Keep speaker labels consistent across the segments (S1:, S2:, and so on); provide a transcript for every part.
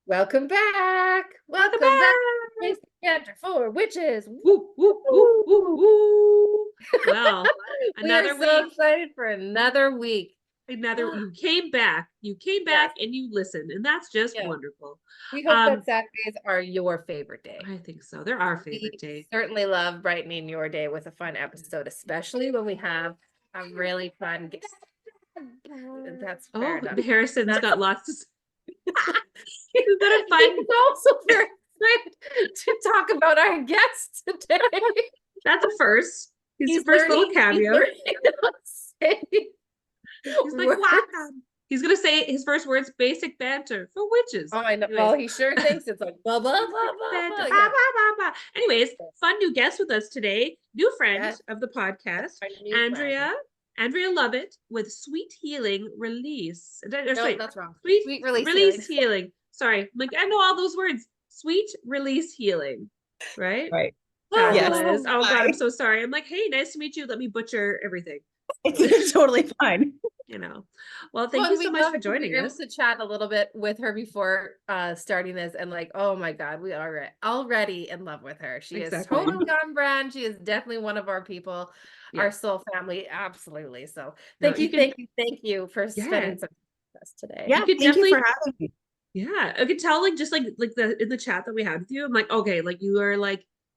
S1: Welcome back.
S2: Welcome
S1: Welcome back.
S2: back.
S1: It's the Canter for Witches.
S2: Woo, woo, woo, woo,
S1: Woo!
S2: woo. Well,
S1: We are
S2: another
S1: so
S2: week,
S1: excited for another week.
S2: you came back. You came
S1: Yes,
S2: back and you listened, and that's just
S1: yes.
S2: wonderful.
S1: We hope that
S2: Um,
S1: Saturdays are your favorite day.
S2: I think so. They're our
S1: We
S2: favorite day.
S1: certainly love brightening your day with a fun episode, especially when we have a really fun guest. That's fair
S2: Oh,
S1: enough.
S2: Harrison's
S1: That's
S2: got lots of Is that a fun
S1: He's also very excited to talk about our guest today.
S2: that's a first. His
S1: He's
S2: first little
S1: learning, he's
S2: cameo.
S1: learning to say
S2: He's like,
S1: words.
S2: welcome. He's gonna say his first words, basic banter for witches.
S1: Oh, I know.
S2: Anyways,
S1: Well, he sure thinks it's like blah blah blah blah
S2: banter.
S1: blah.
S2: Ba,
S1: Yeah.
S2: ba, ba, ba. Anyways, fun new guest with us today. New friend
S1: Yes.
S2: of the podcast,
S1: Our new
S2: Andrea.
S1: friend.
S2: Andrea Lovett with Sweet Healing Release.
S1: No, that's wrong.
S2: Sweet
S1: Sweet release
S2: Release
S1: healing.
S2: Healing. Sorry, like I know all those words. Sweet Release Healing, right?
S3: Right.
S2: Fabulous.
S1: Yes.
S2: Oh God,
S3: Hi.
S2: I'm so sorry. I'm like, hey, nice to meet you. Let me butcher everything.
S3: It's totally fine.
S2: You know. Well, thank
S1: Well,
S2: you
S1: we
S2: so much
S1: love
S2: for
S1: it 'cause we
S2: joining
S1: were able
S2: us.
S1: to chat a little bit with her before starting this, and like, oh my God, we are already in love with her. She is
S2: Exactly.
S1: totally on brand. She is definitely one of our people,
S2: Yeah.
S1: our soul family, absolutely. So
S2: No,
S1: thank you, thank you for
S2: yeah.
S1: spending some time with us today.
S3: Yeah,
S2: You could
S3: thank you for
S2: definitely
S3: having me.
S2: Yeah, I could tell like just like the in the chat that we had with you. I'm like,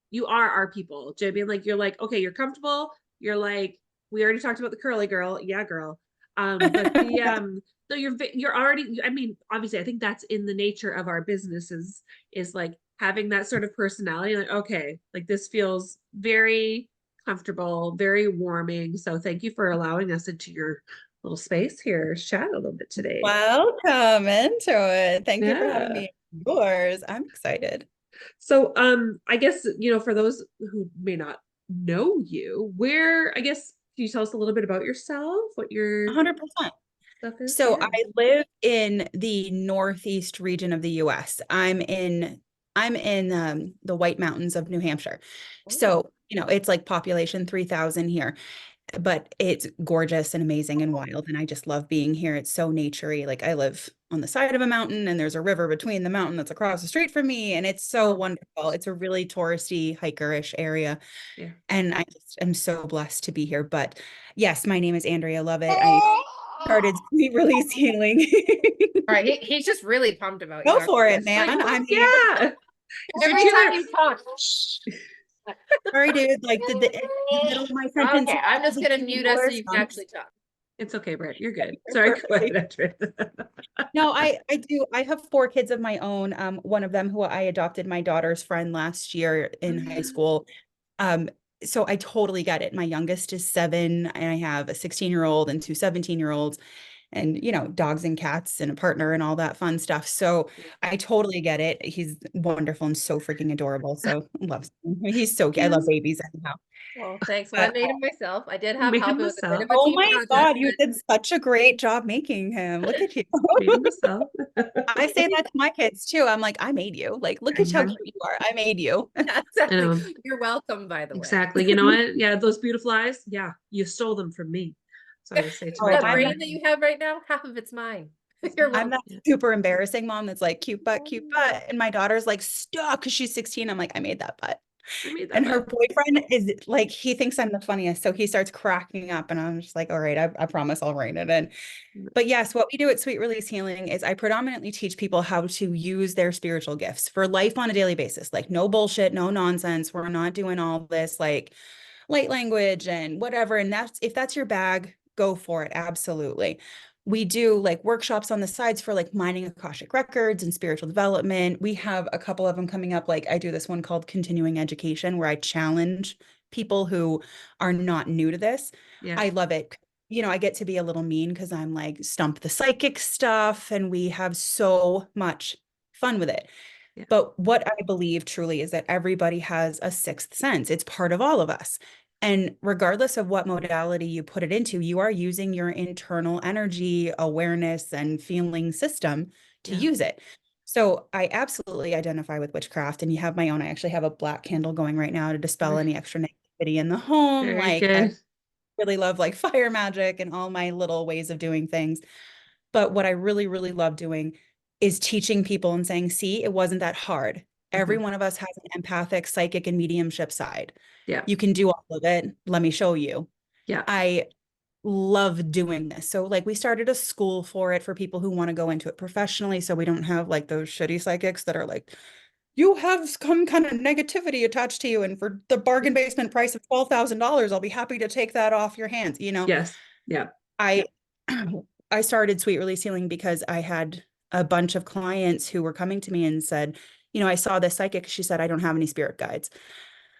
S2: you are our people. Do you know what I mean? Like you're like, okay, you're comfortable. You're like, we already talked about the curly girl. Yeah, girl. But the so you're already, I mean, obviously I think that's in the nature of our businesses is like having that sort of personality. Like, okay, like this feels very comfortable, very warming. So thank you for allowing us into your little space here, chat a little bit today.
S3: Welcome into it. Thank you for having
S2: Yeah.
S3: me yours. I'm excited.
S2: So, I guess, for those who may not know you, I guess, can you tell us a little bit about yourself, what your
S3: 100%.
S2: stuff is?
S3: So
S2: Yeah.
S3: I live in the northeast region of the US. I'm in the White Mountains of New Hampshire.
S1: Oh,
S3: So, it's like population 3,000 here. But it's gorgeous and amazing and wild. And I just love being here. It's so naturey. Like I live on the side of a mountain and there's a river between the mountain that's across the street from me. And it's so
S1: oh,
S3: wonderful. It's a really touristy, hiker-ish area.
S2: Yeah.
S3: And I just am so blessed to be here. But yes, my name is Andrea Lovett. I started Sweet Release Healing.
S1: all right. He's just really pumped about you.
S3: Go for it,
S2: Like,
S3: man. I
S2: fuck
S3: mean,
S2: yeah. Your
S1: Every time
S2: cheerleader.
S1: you talk.
S3: sorry, dude. Like the middle of my sentence.
S1: Okay, I'm just gonna mute us so you can
S3: Some-
S1: actually talk.
S2: It's okay, Brett. You're good. Sorry, go ahead, Andrea.
S3: No, I do. I have four kids of my own. One of them who I adopted my daughter's friend last year in high school. Um, so I totally get it. My youngest is 7, and I have a 16-year-old and two 17-year-olds, and dogs and cats and a partner and all that fun stuff. So I totally get it. He's wonderful and so freaking adorable. So I love him. He's so cute. I love
S2: Yes.
S3: babies anyhow.
S1: Well, thanks. Well, I
S3: But
S1: made him myself. I did have
S2: Make
S1: help.
S2: him
S1: It was a bit
S2: myself.
S1: of a
S3: oh
S1: team
S3: my
S1: project,
S3: God, you did such a great job making him. Look at you.
S2: Made him myself.
S3: I say that to my kids too. I'm like, I made you. Like, look at how
S2: Mhm.
S3: cute you are. I made you.
S1: Yeah,
S2: I know.
S1: exactly. You're welcome, by the way.
S2: Exactly. You know what? Yeah, those beautiful eyes. Yeah, you stole them from me. So I would say to my
S3: Oh,
S1: That
S2: daughter.
S1: brain that you have right now, half of it's mine. You're
S3: I'm
S1: welcome.
S3: that
S2: Yeah.
S3: super embarrassing mom that's like, cute butt, cute butt. And my daughter's like, stop, because she's 16. I'm like, I made that butt.
S2: I made that
S3: And her
S2: butt.
S3: boyfriend is like, he thinks I'm the funniest. So he starts cracking up. And I'm just like, all right, I promise I'll rein it in. But yes, what we do at Sweet Release Healing is I predominantly teach people how to use their spiritual gifts for life on a daily basis. Like, no bullshit, no nonsense. We're not doing all this like light language and whatever. And if that's your bag, go for it. Absolutely. We do like workshops on the sides for like mining Akashic records and spiritual development. We have a couple of them coming up. Like I do this one called Continuing Education, where I challenge people who are not new to this.
S2: Yeah.
S3: I love it. I get to be a little mean because I'm like stump the psychic stuff, and we have so much fun with it.
S2: Yeah.
S3: But what I believe truly is that everybody has a sixth sense. It's part of all of us. And regardless of what modality you put it into, you are using your internal energy, awareness, and feeling system to
S2: Yeah.
S3: use it. So I absolutely identify with witchcraft, and you have my own. I actually have a black candle going right now to dispel any extra negativity in the home.
S2: Very
S3: Like I
S2: good.
S3: really love like fire magic and all my little ways of doing things. But what I really, really love doing is teaching people and saying, see, it wasn't that hard. Every one of us has an empathic, psychic, and mediumship side.
S2: Yeah.
S3: You can do all of it. Let me show you.
S2: Yeah.
S3: I love doing this. So like we started a school for it for people who want to go into it professionally. So we don't have like those shitty psychics that are like, you have some kind of negativity attached to you. And for the bargain basement price of $12,000, I'll be happy to take that off your hands. You know,
S2: Yes. Yeah.
S3: I I started Sweet Release Healing because I had a bunch of clients who were coming to me and said, you know, I saw this psychic. She said, I don't have any spirit guides.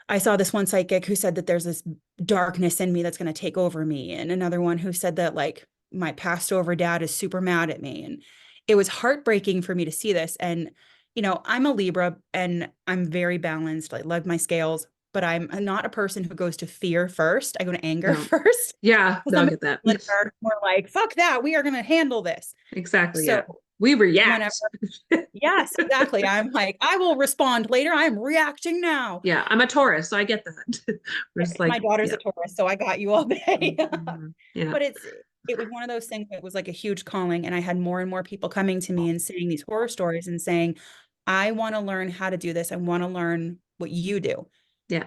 S3: I saw this one psychic who said that there's this darkness in me that's going to take over me. And another one who said that like my passed over dad is super mad at me. And it was heartbreaking for me to see this. And, you know, I'm a Libra and I'm very balanced. I love my scales, but I'm not a person who goes to fear first. I go to anger
S2: No.
S3: first.
S2: Yeah. No, I get that.
S3: We're like, fuck that. We are going to handle this.
S2: Exactly.
S3: So
S2: yeah. We react.
S3: Yes, exactly. I'm like, I will respond later. I'm reacting now.
S2: Yeah. I'm a Taurus, so I get that. We're just like,
S3: My daughter's
S2: yeah.
S3: a Taurus, so I got you all day.
S2: Yeah.
S3: But it was one of those things that was like a huge calling. And I had more and more people coming to me and saying these horror stories and saying, I want to learn how to do this. I want to learn what you do.
S2: Yeah.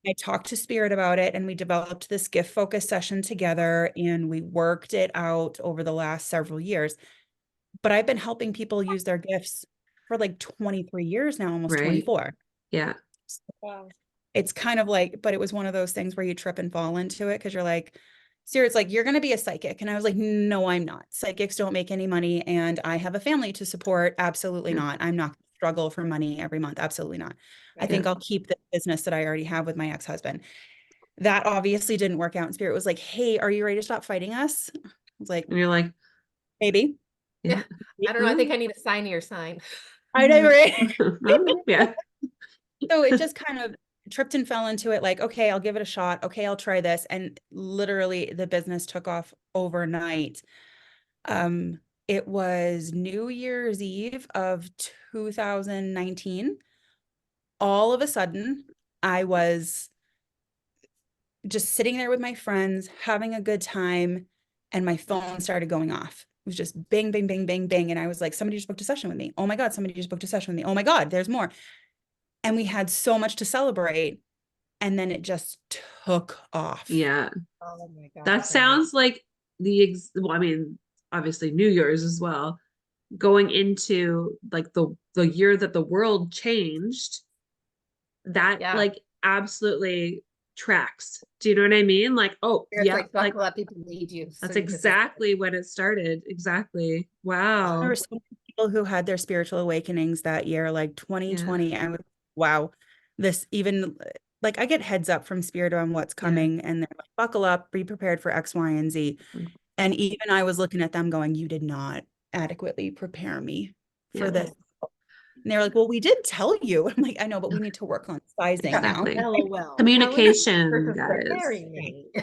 S3: I talked to Spirit about it and we developed this gift focus session together and we worked it out over the last several years. But I've been helping people use their gifts for like 23 years now, almost
S2: Right.
S3: 24.
S2: Yeah.
S3: Wow. It's kind of like, but it was one of those things where you trip and fall into it because you're like, Spirit's like, you're going to be a psychic. And I was like, no, I'm not. Psychics don't make any money. And I have a family to support. Absolutely not. I'm not going to struggle for money every month. Absolutely not. I think I'll keep the business that I already have with my ex-husband. That obviously didn't work out. And Spirit was like, hey, are you ready to stop fighting us? I was like,
S2: And you're like,
S3: maybe.
S1: Yeah. I don't know. I think I need a sign of your sign.
S3: I know, right?
S2: yeah.
S3: So it just kind of tripped and fell into it like, okay, I'll give it a shot. Okay, I'll try this. And literally the business took off overnight. It was New Year's Eve of 2019. All of a sudden, I was just sitting there with my friends, having a good time, and my phone started going off. It was just bing, bing, bing, bing, bing. And I was like, somebody just booked a session with me. Oh my God, somebody just booked a session with me. Oh my God, there's more. And we had so much to celebrate. And then it just took off.
S2: Yeah.
S1: Oh my God.
S2: That sounds like well, I mean, obviously New Year's as well, going into like the year that the world changed, that like absolutely tracks. Do you know what I mean? Like, oh yeah,
S1: like buckle up, people need you.
S2: That's exactly when it started. Exactly. Wow.
S3: There were so many people who had their spiritual awakenings that year, like 2020. I was, wow, this even like I get heads up from Spirit on what's coming and they're like, buckle up, be prepared for X, Y, and Z. And even I was looking at them going, you did not adequately prepare me for this. And they're like, well, we did tell you. I'm like, I know, but we need to work on sizing now.
S1: LOL.
S2: Communication, guys.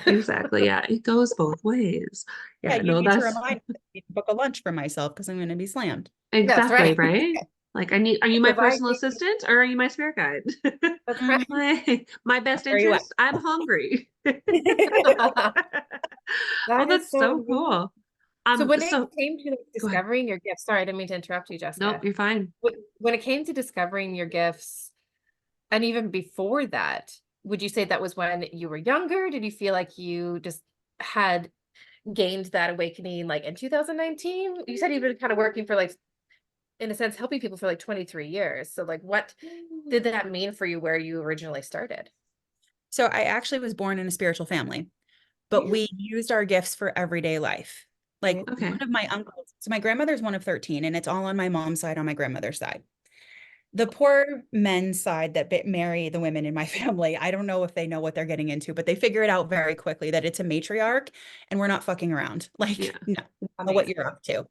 S2: Exactly. Yeah, it goes both ways. Yeah,
S3: you
S2: no,
S3: need to
S2: that's
S3: remind me to book a lunch for myself because I'm going to be slammed.
S2: exactly right. Like, are you my personal assistant or are you my spirit guide?
S1: That's right.
S2: My best interest. I'm hungry. Oh, that's so cool.
S1: So when it came to discovering your gifts, sorry, I didn't mean to interrupt you, Jessica.
S2: Nope, you're fine.
S1: When it came to discovering your gifts, and even before that, would you say that was when you were younger? Did you feel like you just had gained that awakening like in 2019? You said you've been kind of working for like, in a sense, helping people for like 23 years. So like, what did that mean for you where you originally started?
S3: So I actually was born in a spiritual family, but we used our gifts for everyday life. Like one of my uncles, so my grandmother's one of 13 and it's all on my mom's side, on my grandmother's side. The poor men's side that marry the women in my family, I don't know if they know what they're getting into, but they figure it out very quickly that it's a matriarch and we're not fucking around. Like, no, I don't know what you're up to.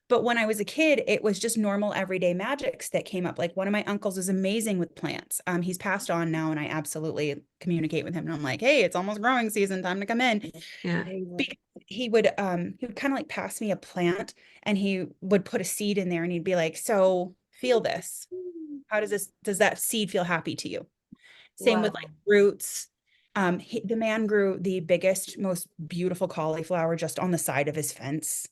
S3: But when I was a kid, it was just normal everyday magics that came up. Like one of my uncles is amazing with plants. He's passed on now and I absolutely communicate with him. And I'm like, hey, it's almost growing season, time to come in.
S2: Yeah.
S3: He would kind of like pass me a plant and he would put a seed in there and he'd be like, so feel this. How does that seed feel happy to you? Same with like roots. The man grew the biggest, most beautiful cauliflower just on the side of his fence.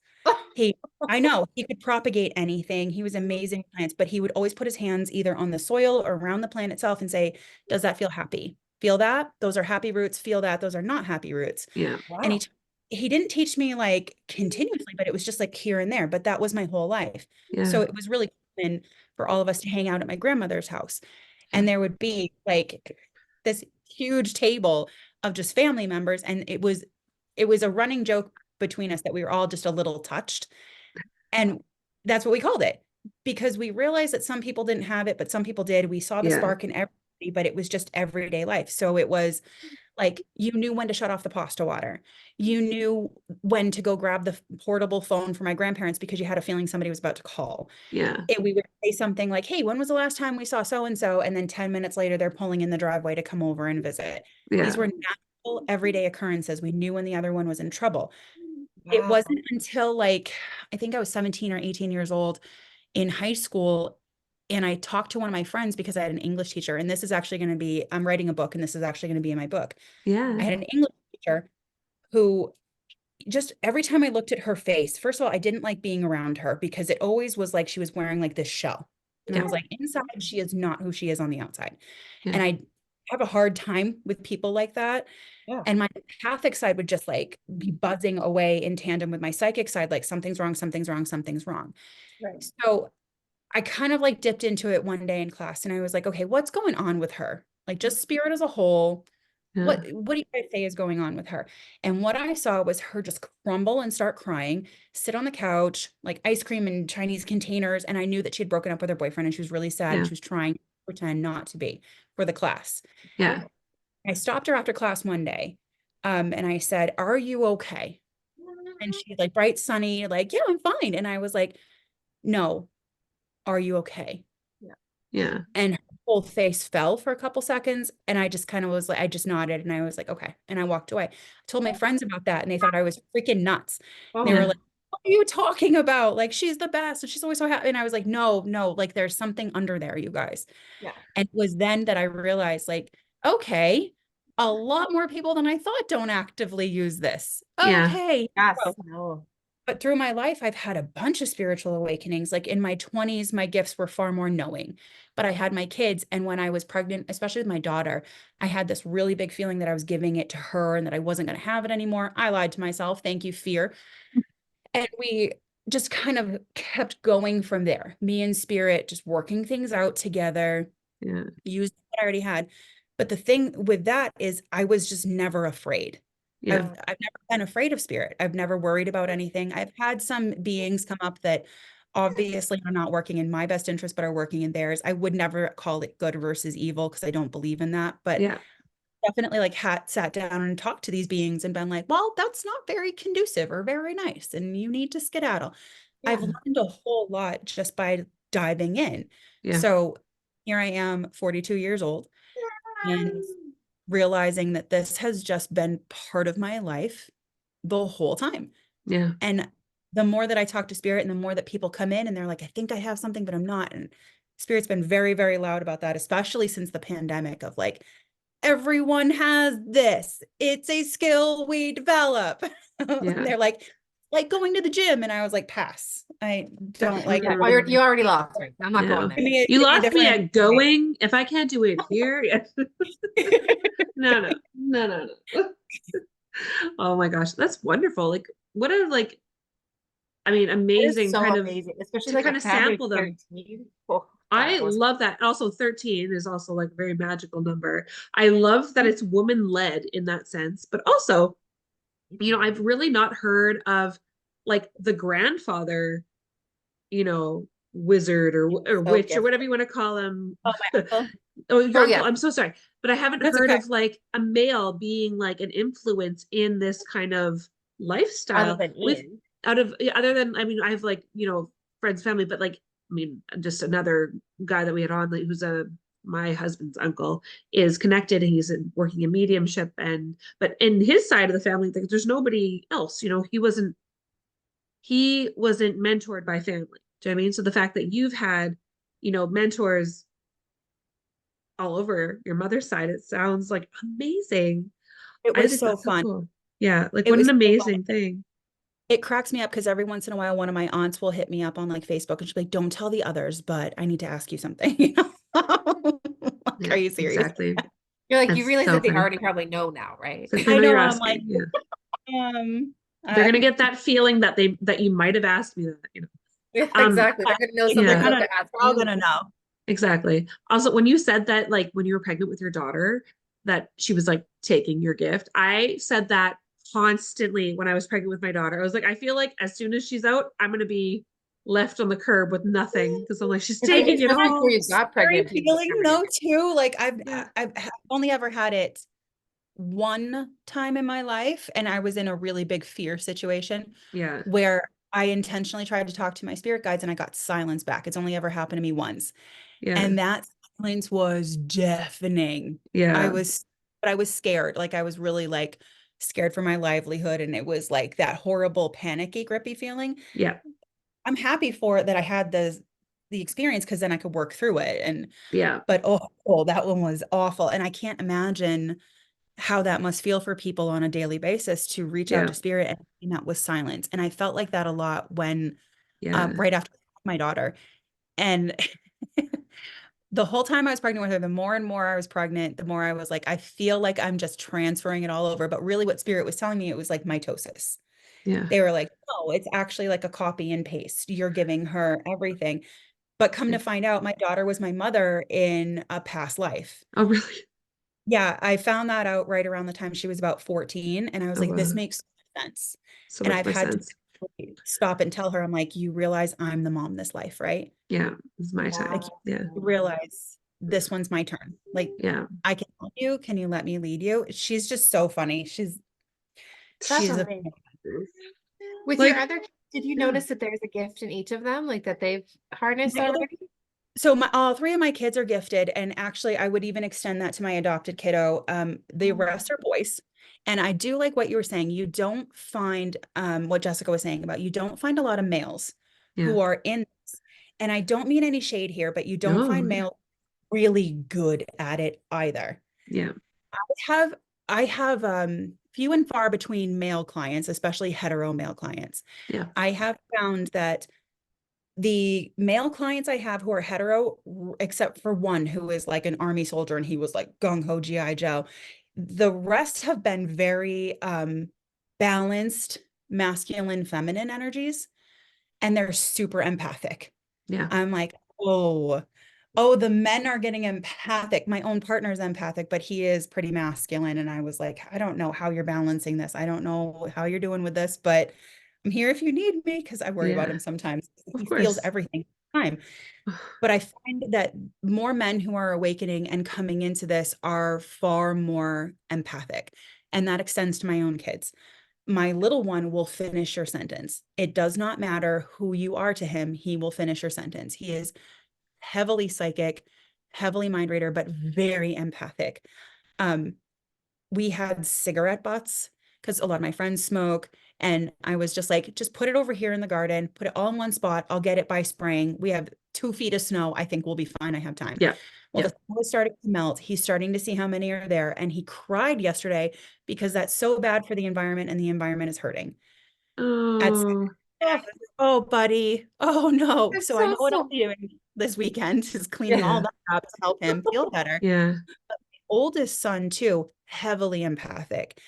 S3: I know he could propagate anything. He was amazing at plants, but he would always put his hands either on the soil or around the plant itself and say, does that feel happy? Feel that? Those are happy roots. Feel that? Those are not happy roots.
S2: Yeah.
S3: And
S1: Wow.
S3: he didn't teach me like continuously, but it was just like here and there. But that was my whole life.
S2: Yeah.
S3: So it was really common for all of us to hang out at my grandmother's house.
S2: Yeah.
S3: And there would be like this huge table of just family members. And it was a running joke between us that we were all just a little touched. And that's what we called it because we realized that some people didn't have it, but some people did. We saw the
S2: Yeah.
S3: spark in everybody, but it was just everyday life. So it was like you knew when to shut off the pasta water. You knew when to go grab the portable phone for my grandparents because you had a feeling somebody was about to call.
S2: Yeah.
S3: We would say something like, hey, when was the last time we saw so and so? And then 10 minutes later, they're pulling in the driveway to come over and visit. These
S2: Yeah.
S3: were natural everyday occurrences. We knew when the other one was in trouble. It
S1: Wow.
S3: wasn't until like, I think I was 17 or 18 years old in high school. And I talked to one of my friends because I had an English teacher. And this is actually going to be, I'm writing a book and this is actually going to be in my book.
S2: Yeah.
S3: I had an English teacher who just every time I looked at her face, first of all, I didn't like being around her because it always was like she was wearing like this shell. And I
S2: Yeah.
S3: was like, inside, she is not who she is on the outside.
S2: Yeah.
S3: And I have a hard time with people like that.
S1: Yeah.
S3: And my empathic side would just like be buzzing away in tandem with my psychic side, like something's wrong, something's wrong, something's wrong.
S1: Right.
S3: So I kind of like dipped into it one day in class and I was like, okay, what's going on with her? Like just spirit as a whole.
S2: Yeah.
S3: What do you guys say is going on with her? And what I saw was her just crumble and start crying, sit on the couch, like ice cream in Chinese containers. And I knew that she had broken up with her boyfriend and she was really sad and
S2: Yeah.
S3: she was trying to pretend not to be for the class.
S2: Yeah.
S3: I stopped her after class one day, and I said, "Are you okay?" And she's like bright, sunny, like, "Yeah, I'm fine." And I was like, "No, are you okay?"
S2: Yeah.
S3: And her whole face fell for a couple seconds. And I just kind of was like, I just nodded and I was like, okay. And I walked away. I told my friends about that and they thought I was freaking nuts.
S1: Oh,
S3: They were
S2: Yeah.
S3: like, what are you talking about? Like, she's the best. And she's always so happy. And I was like, no, like there's something under there, you guys.
S1: yeah.
S3: And it was then that I realized, like, okay, a lot more people than I thought don't actively use this.
S2: Yeah.
S3: Okay.
S1: Yes.
S3: Well,
S1: No.
S3: but through my life, I've had a bunch of spiritual awakenings. Like in my 20s, my gifts were far more knowing, but I had my kids. And when I was pregnant, especially with my daughter, I had this really big feeling that I was giving it to her and that I wasn't going to have it anymore. I lied to myself. Thank you, fear. And we just kind of kept going from there. Me and spirit just working things out together,
S2: Yeah.
S3: used what I already had. But the thing with that is I was just never afraid.
S2: Yeah.
S3: I've never been afraid of spirit. I've never worried about anything. I've had some beings come up that obviously are not working in my best interest, but are working in theirs. I would never call it good versus evil because I don't believe in that. But
S2: Yeah.
S3: definitely like sat down and talked to these beings and been like, well, that's not very conducive or very nice. And you need to skedaddle. I've
S1: Yeah.
S3: learned a whole lot just by diving in.
S2: Yeah.
S3: So here I am, 42 years old, and realizing that this has just been part of my life the whole time.
S2: Yeah.
S3: And the more that I talk to spirit and the more that people come in and they're like, I think I have something, but I'm not. And spirit's been very, very loud about that, especially since the pandemic of like, everyone has this. It's a skill we develop.
S2: Yeah.
S3: And they're like going to the gym. And I was like, pass. I don't like
S1: Yeah.
S3: it.
S1: Oh, you already lost. Right. I'm not going
S2: Yeah.
S1: there.
S2: You lost me
S3: different-
S2: at going. If I can't do it here, yeah. No. Oh my gosh, that's wonderful. Like, what a I mean,
S1: It is
S2: amazing
S1: so
S2: kind of.
S1: amazing, especially
S2: to
S1: like
S2: kind
S1: a
S2: of
S1: family
S2: sample them.
S1: 13. Oh,
S2: I
S1: that was-
S2: love that. Also, 13 is also like a very magical number. I love that it's woman led in that sense, but also, you know, I've really not heard of like the grandfather, you know, wizard or
S3: So
S2: witch or
S3: gifted.
S2: whatever you want to call him.
S3: Oh, my uncle.
S2: Oh, your
S1: yeah.
S2: uncle. I'm so sorry, but I haven't
S3: That's
S2: heard
S3: okay.
S2: of like a male being like an influence in this kind of
S1: Other
S2: lifestyle
S1: than
S2: with
S1: Ian.
S2: other than, I mean, I have like, you know, friends, family, but like, I mean, just another guy that we had on, like, who's my husband's uncle is connected and he's working in mediumship, and but in his side of the family, like, there's nobody else, you know, he wasn't mentored by family. Do you know what I mean? So the fact that you've had, you know, mentors all over your mother's side, it sounds like amazing.
S3: It
S2: I
S3: was
S2: think
S3: so
S2: that's so
S3: fun.
S2: cool. Yeah, like
S3: It
S2: what
S3: was
S2: an
S3: so fun.
S2: amazing thing.
S3: it cracks me up because every once in a while, one of my aunts will hit me up on like Facebook and she's like, don't tell the others, but I need to ask you something. You know? Like,
S2: Yeah,
S3: are you serious?
S2: exactly.
S1: You're like, you
S2: That's
S1: realize
S2: so
S1: that they
S2: funny.
S1: already probably know now, right?
S2: It's like they
S3: I
S2: know
S3: know.
S2: you're
S3: I'm like,
S2: asking. Yeah.
S3: um,
S2: They're gonna
S3: I'm
S2: get that feeling that you might have asked me that, you know.
S1: Yeah,
S2: Um,
S1: exactly. They're gonna know
S3: they're
S1: something's
S2: yeah,
S1: up
S3: gonna,
S1: to ask
S3: we're all
S1: you.
S3: gonna know.
S2: exactly. Also, when you said that, like when you were pregnant with your daughter, that she was like taking your gift, I said that constantly when I was pregnant with my daughter. I was like, I feel like as soon as she's out, I'm gonna be left on the curb with nothing because I'm like, she's taking it
S1: Especially
S2: all.
S1: before you got
S3: Scary
S1: pregnant, people
S3: feeling
S1: never
S3: though,
S1: knew.
S3: too. Like
S2: Yeah,
S3: I've only ever had it one time in my life, and I was in a really big fear situation
S2: yeah,
S3: where I intentionally tried to talk to my spirit guides and I got silence back. It's only ever happened to me once.
S2: yeah,
S3: And that silence was deafening.
S2: yeah,
S3: But I was scared. Like I was really like scared for my livelihood. And it was like that horrible panicky, grippy feeling.
S2: yeah,
S3: I'm happy for it that I had the experience because then I could work through it.
S2: yeah,
S3: But that one was awful. And I can't imagine how that must feel for people on a daily basis to reach out
S2: yeah,
S3: to spirit and be met with silence. And I felt like that a lot when
S2: yeah.
S3: right after my daughter. And the whole time I was pregnant with her, the more and more I was pregnant, the more I was like, I feel like I'm just transferring it all over. But really, what spirit was telling me, it was like mitosis.
S2: Yeah.
S3: They were like, no, it's actually like a copy and paste. You're giving her everything. But come
S2: Yeah.
S3: to find out, my daughter was my mother in a past life.
S2: Oh, really?
S3: Yeah, I found that out right around the time she was about 14. And I was
S2: Oh,
S3: like, this
S2: wow.
S3: makes sense.
S2: So
S3: And
S2: much
S3: I've
S2: more
S3: had to
S2: sense.
S3: stop and tell her, I'm like, you realize I'm the mom this life, right?
S2: Yeah, it's my time.
S3: Like,
S1: Wow.
S2: Yeah,
S3: you realize this one's my turn. Like,
S2: yeah.
S3: I can help you. Can you let me lead you? She's just so funny.
S1: That's
S3: She's a
S1: amazing. With your
S2: Like,
S1: other kids, did you
S2: yeah.
S1: notice that there's a gift in each of them, like that they've harnessed
S3: my other
S1: already?
S3: so my all three of my kids are gifted, and actually I would even extend that to my adopted kiddo. The
S1: Oh,
S3: rest are boys. And I do like what you were saying. You don't find what Jessica was saying about you don't find a lot of males
S2: Yeah.
S3: who are in this. And I don't mean any shade here, but you don't
S2: No,
S3: find
S2: yeah.
S3: males really good at it either.
S2: Yeah.
S3: have I have few and far between male clients, especially hetero male clients.
S2: Yeah.
S3: I have found that the male clients I have who are hetero, except for one who is like an army soldier and he was like gung ho GI Joe, the rest have been very balanced masculine feminine energies, and they're super empathic.
S2: Yeah.
S3: I'm like, oh, the men are getting empathic. My own partner is empathic, but he is pretty masculine. And I was like, I don't know how you're balancing this. I don't know how you're doing with this, but I'm here if you need me because I worry about
S2: Yeah.
S3: him sometimes.
S2: Of
S3: He feels
S2: course.
S3: everything all the time. But I find that more men who are awakening and coming into this are far more empathic. And that extends to my own kids. My little one will finish your sentence. It does not matter who you are to him, he will finish your sentence. He is heavily psychic, heavily mind reader, but very empathic. Um, we had cigarette butts because a lot of my friends smoke. And I was just like, just put it over here in the garden, put it all in one spot. I'll get it by spring. We have 2 feet of snow. I think we'll be fine. I have time.
S2: Yeah.
S3: Well,
S2: Yeah.
S3: the snow is starting to melt. He's starting to see how many are there. And he cried yesterday because that's so bad for the environment and the environment is hurting. That's
S2: Oh,
S3: oh, oh, buddy. Oh no.
S1: that's
S3: So I
S1: so
S3: know what I'll
S1: so.
S3: be doing this weekend is cleaning all
S2: yeah.
S3: that up to help him feel better.
S2: Yeah.
S3: Oldest son, too, heavily empathic.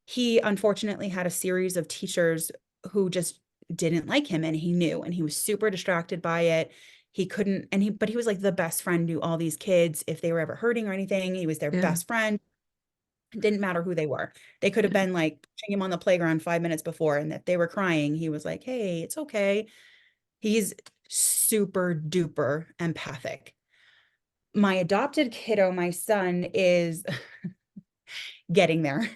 S3: He unfortunately had a series of teachers who just didn't like him, and he knew, and he was super distracted by it. He couldn't, but he was like the best friend to all these kids. If they were ever hurting or anything, he was their
S2: Yeah.
S3: best friend. It didn't matter who they were. They could have
S2: Yeah.
S3: been like pushing him on the playground 5 minutes before, and if they were crying, he was like, hey, it's okay. He's super duper empathic. My adopted kiddo, my son, is getting there.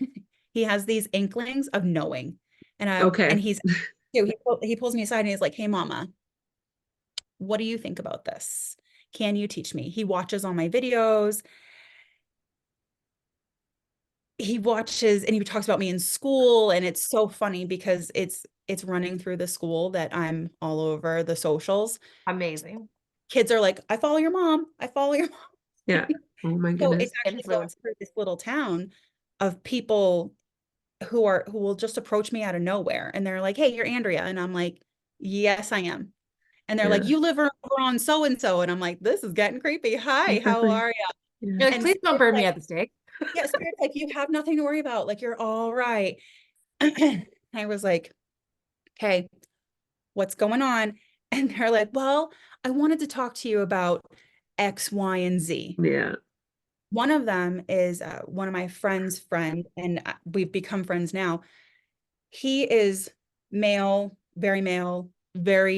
S3: He has these inklings of knowing. And
S2: Okay.
S3: he pulls me aside and he's like, "Hey mama, what do you think about this? Can you teach me?" He watches all my videos. He watches and he talks about me in school, and it's so funny because it's running through the school that I'm all over the socials.
S1: Amazing.
S3: Kids are like, "I follow your mom. I follow your mom."
S2: Yeah. Oh my
S3: So it's
S2: goodness.
S3: actually going
S1: Influence.
S3: through this little town of people who will just approach me out of nowhere. And they're like, hey, you're Andrea. And I'm like, yes, I am. And they're like,
S2: Yeah.
S3: you live over on so-and-so. And I'm like, this is getting creepy. Hi, how are you?
S2: Yeah.
S1: You're like,
S3: And
S1: please don't
S3: Spirit's
S1: burn me
S3: like,
S1: at the stake.
S3: yeah, Spirit's like, you have nothing to worry about. Like, you're all right. I was like, okay, what's going on? And they're like, well, I wanted to talk to you about X, Y, and Z.
S2: Yeah.
S3: One of them is one of my friend's friend, and we've become friends now. He is male, very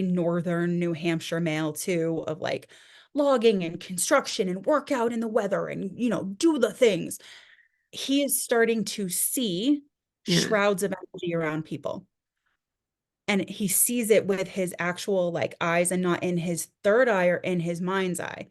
S3: northern New Hampshire male too, of like logging and construction and workout in the weather and, do the things. He is starting to see
S2: Yeah.
S3: shrouds of energy around people. And he sees it with his actual like eyes and not in his third eye or in his mind's eye.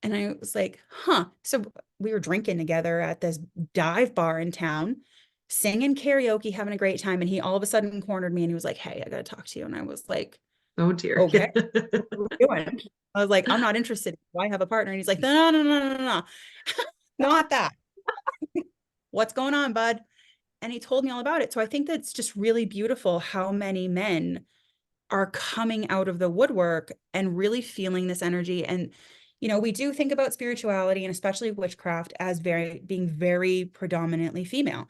S3: And I was like, huh. So we were drinking together at this dive bar in town, singing karaoke, having a great time. And he all of a sudden cornered me and he was like, hey, I got to talk to you. And I was like,
S2: Oh dear.
S3: okay, what are you doing? I was like, I'm not interested. Why have a partner? And he's like, no, no, no, no, no, no, not that. What's going on, bud? And he told me all about it. So I think that's just really beautiful how many men are coming out of the woodwork and really feeling this energy. And, we do think about spirituality and especially witchcraft as being very predominantly female,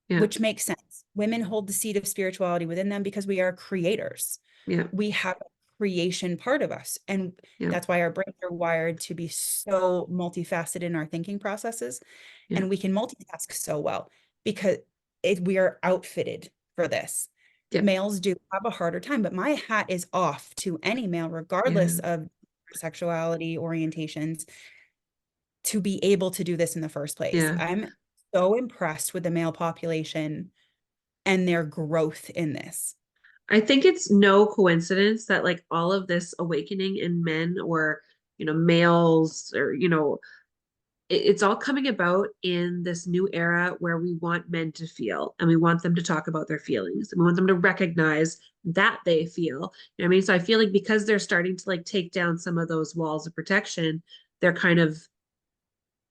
S2: Yeah.
S3: which makes sense. Women hold the seed of spirituality within them because we are creators.
S2: Yeah.
S3: We have a creation part of us. And
S2: Yeah.
S3: that's why our brains are wired to be so multifaceted in our thinking processes.
S2: Yeah.
S3: And we can multitask so well because we are outfitted for this.
S2: Yeah.
S3: Males do have a harder time, but my hat is off to any male, regardless of sexuality orientations, to be able to do this in the first place.
S2: Yeah.
S3: I'm so impressed with the male population and their growth in this.
S2: I think it's no coincidence that like all of this awakening in men or, males or, it's all coming about in this new era where we want men to feel and we want them to talk about their feelings and we want them to recognize that they feel. You know what I mean? So I feel like because they're starting to like take down some of those walls of protection, they're kind of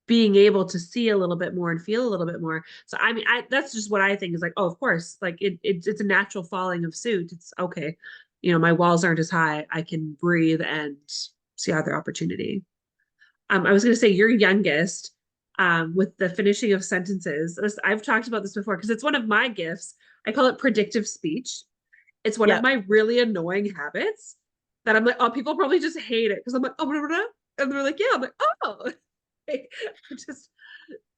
S2: being able to see a little bit more and feel a little bit more. So I mean, that's just what I think is like, oh, of course, like it's a natural falling of suit. It's okay. My walls aren't as high. I can breathe and see other opportunity. I was going to say your youngest, with the finishing of sentences. I've talked about this before because it's one of my gifts. I call it predictive speech. It's one of my really annoying habits that I'm like, oh, people probably just hate it because I'm like, oh, blah, blah, blah. And they're like, yeah. I'm like, oh, just,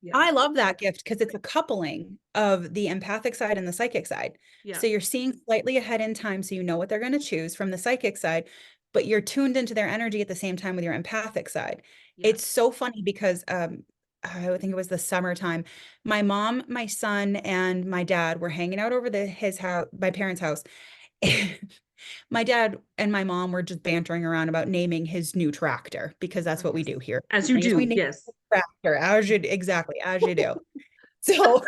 S2: yeah.
S3: I love that gift because it's a coupling of the empathic side and the psychic side.
S2: Yeah.
S3: So you're seeing slightly ahead in time, so you know what they're going to choose from the psychic side, but you're tuned into their energy at the same time with your empathic side.
S2: Yeah.
S3: It's so funny because I think it was the summertime. My mom, my son, and my dad were hanging out over his house, my parents' house. My dad and my mom were just bantering around about naming his new tractor because that's what we do here.
S2: As you do,
S3: we name
S2: yes.
S3: Tractor, as you do. So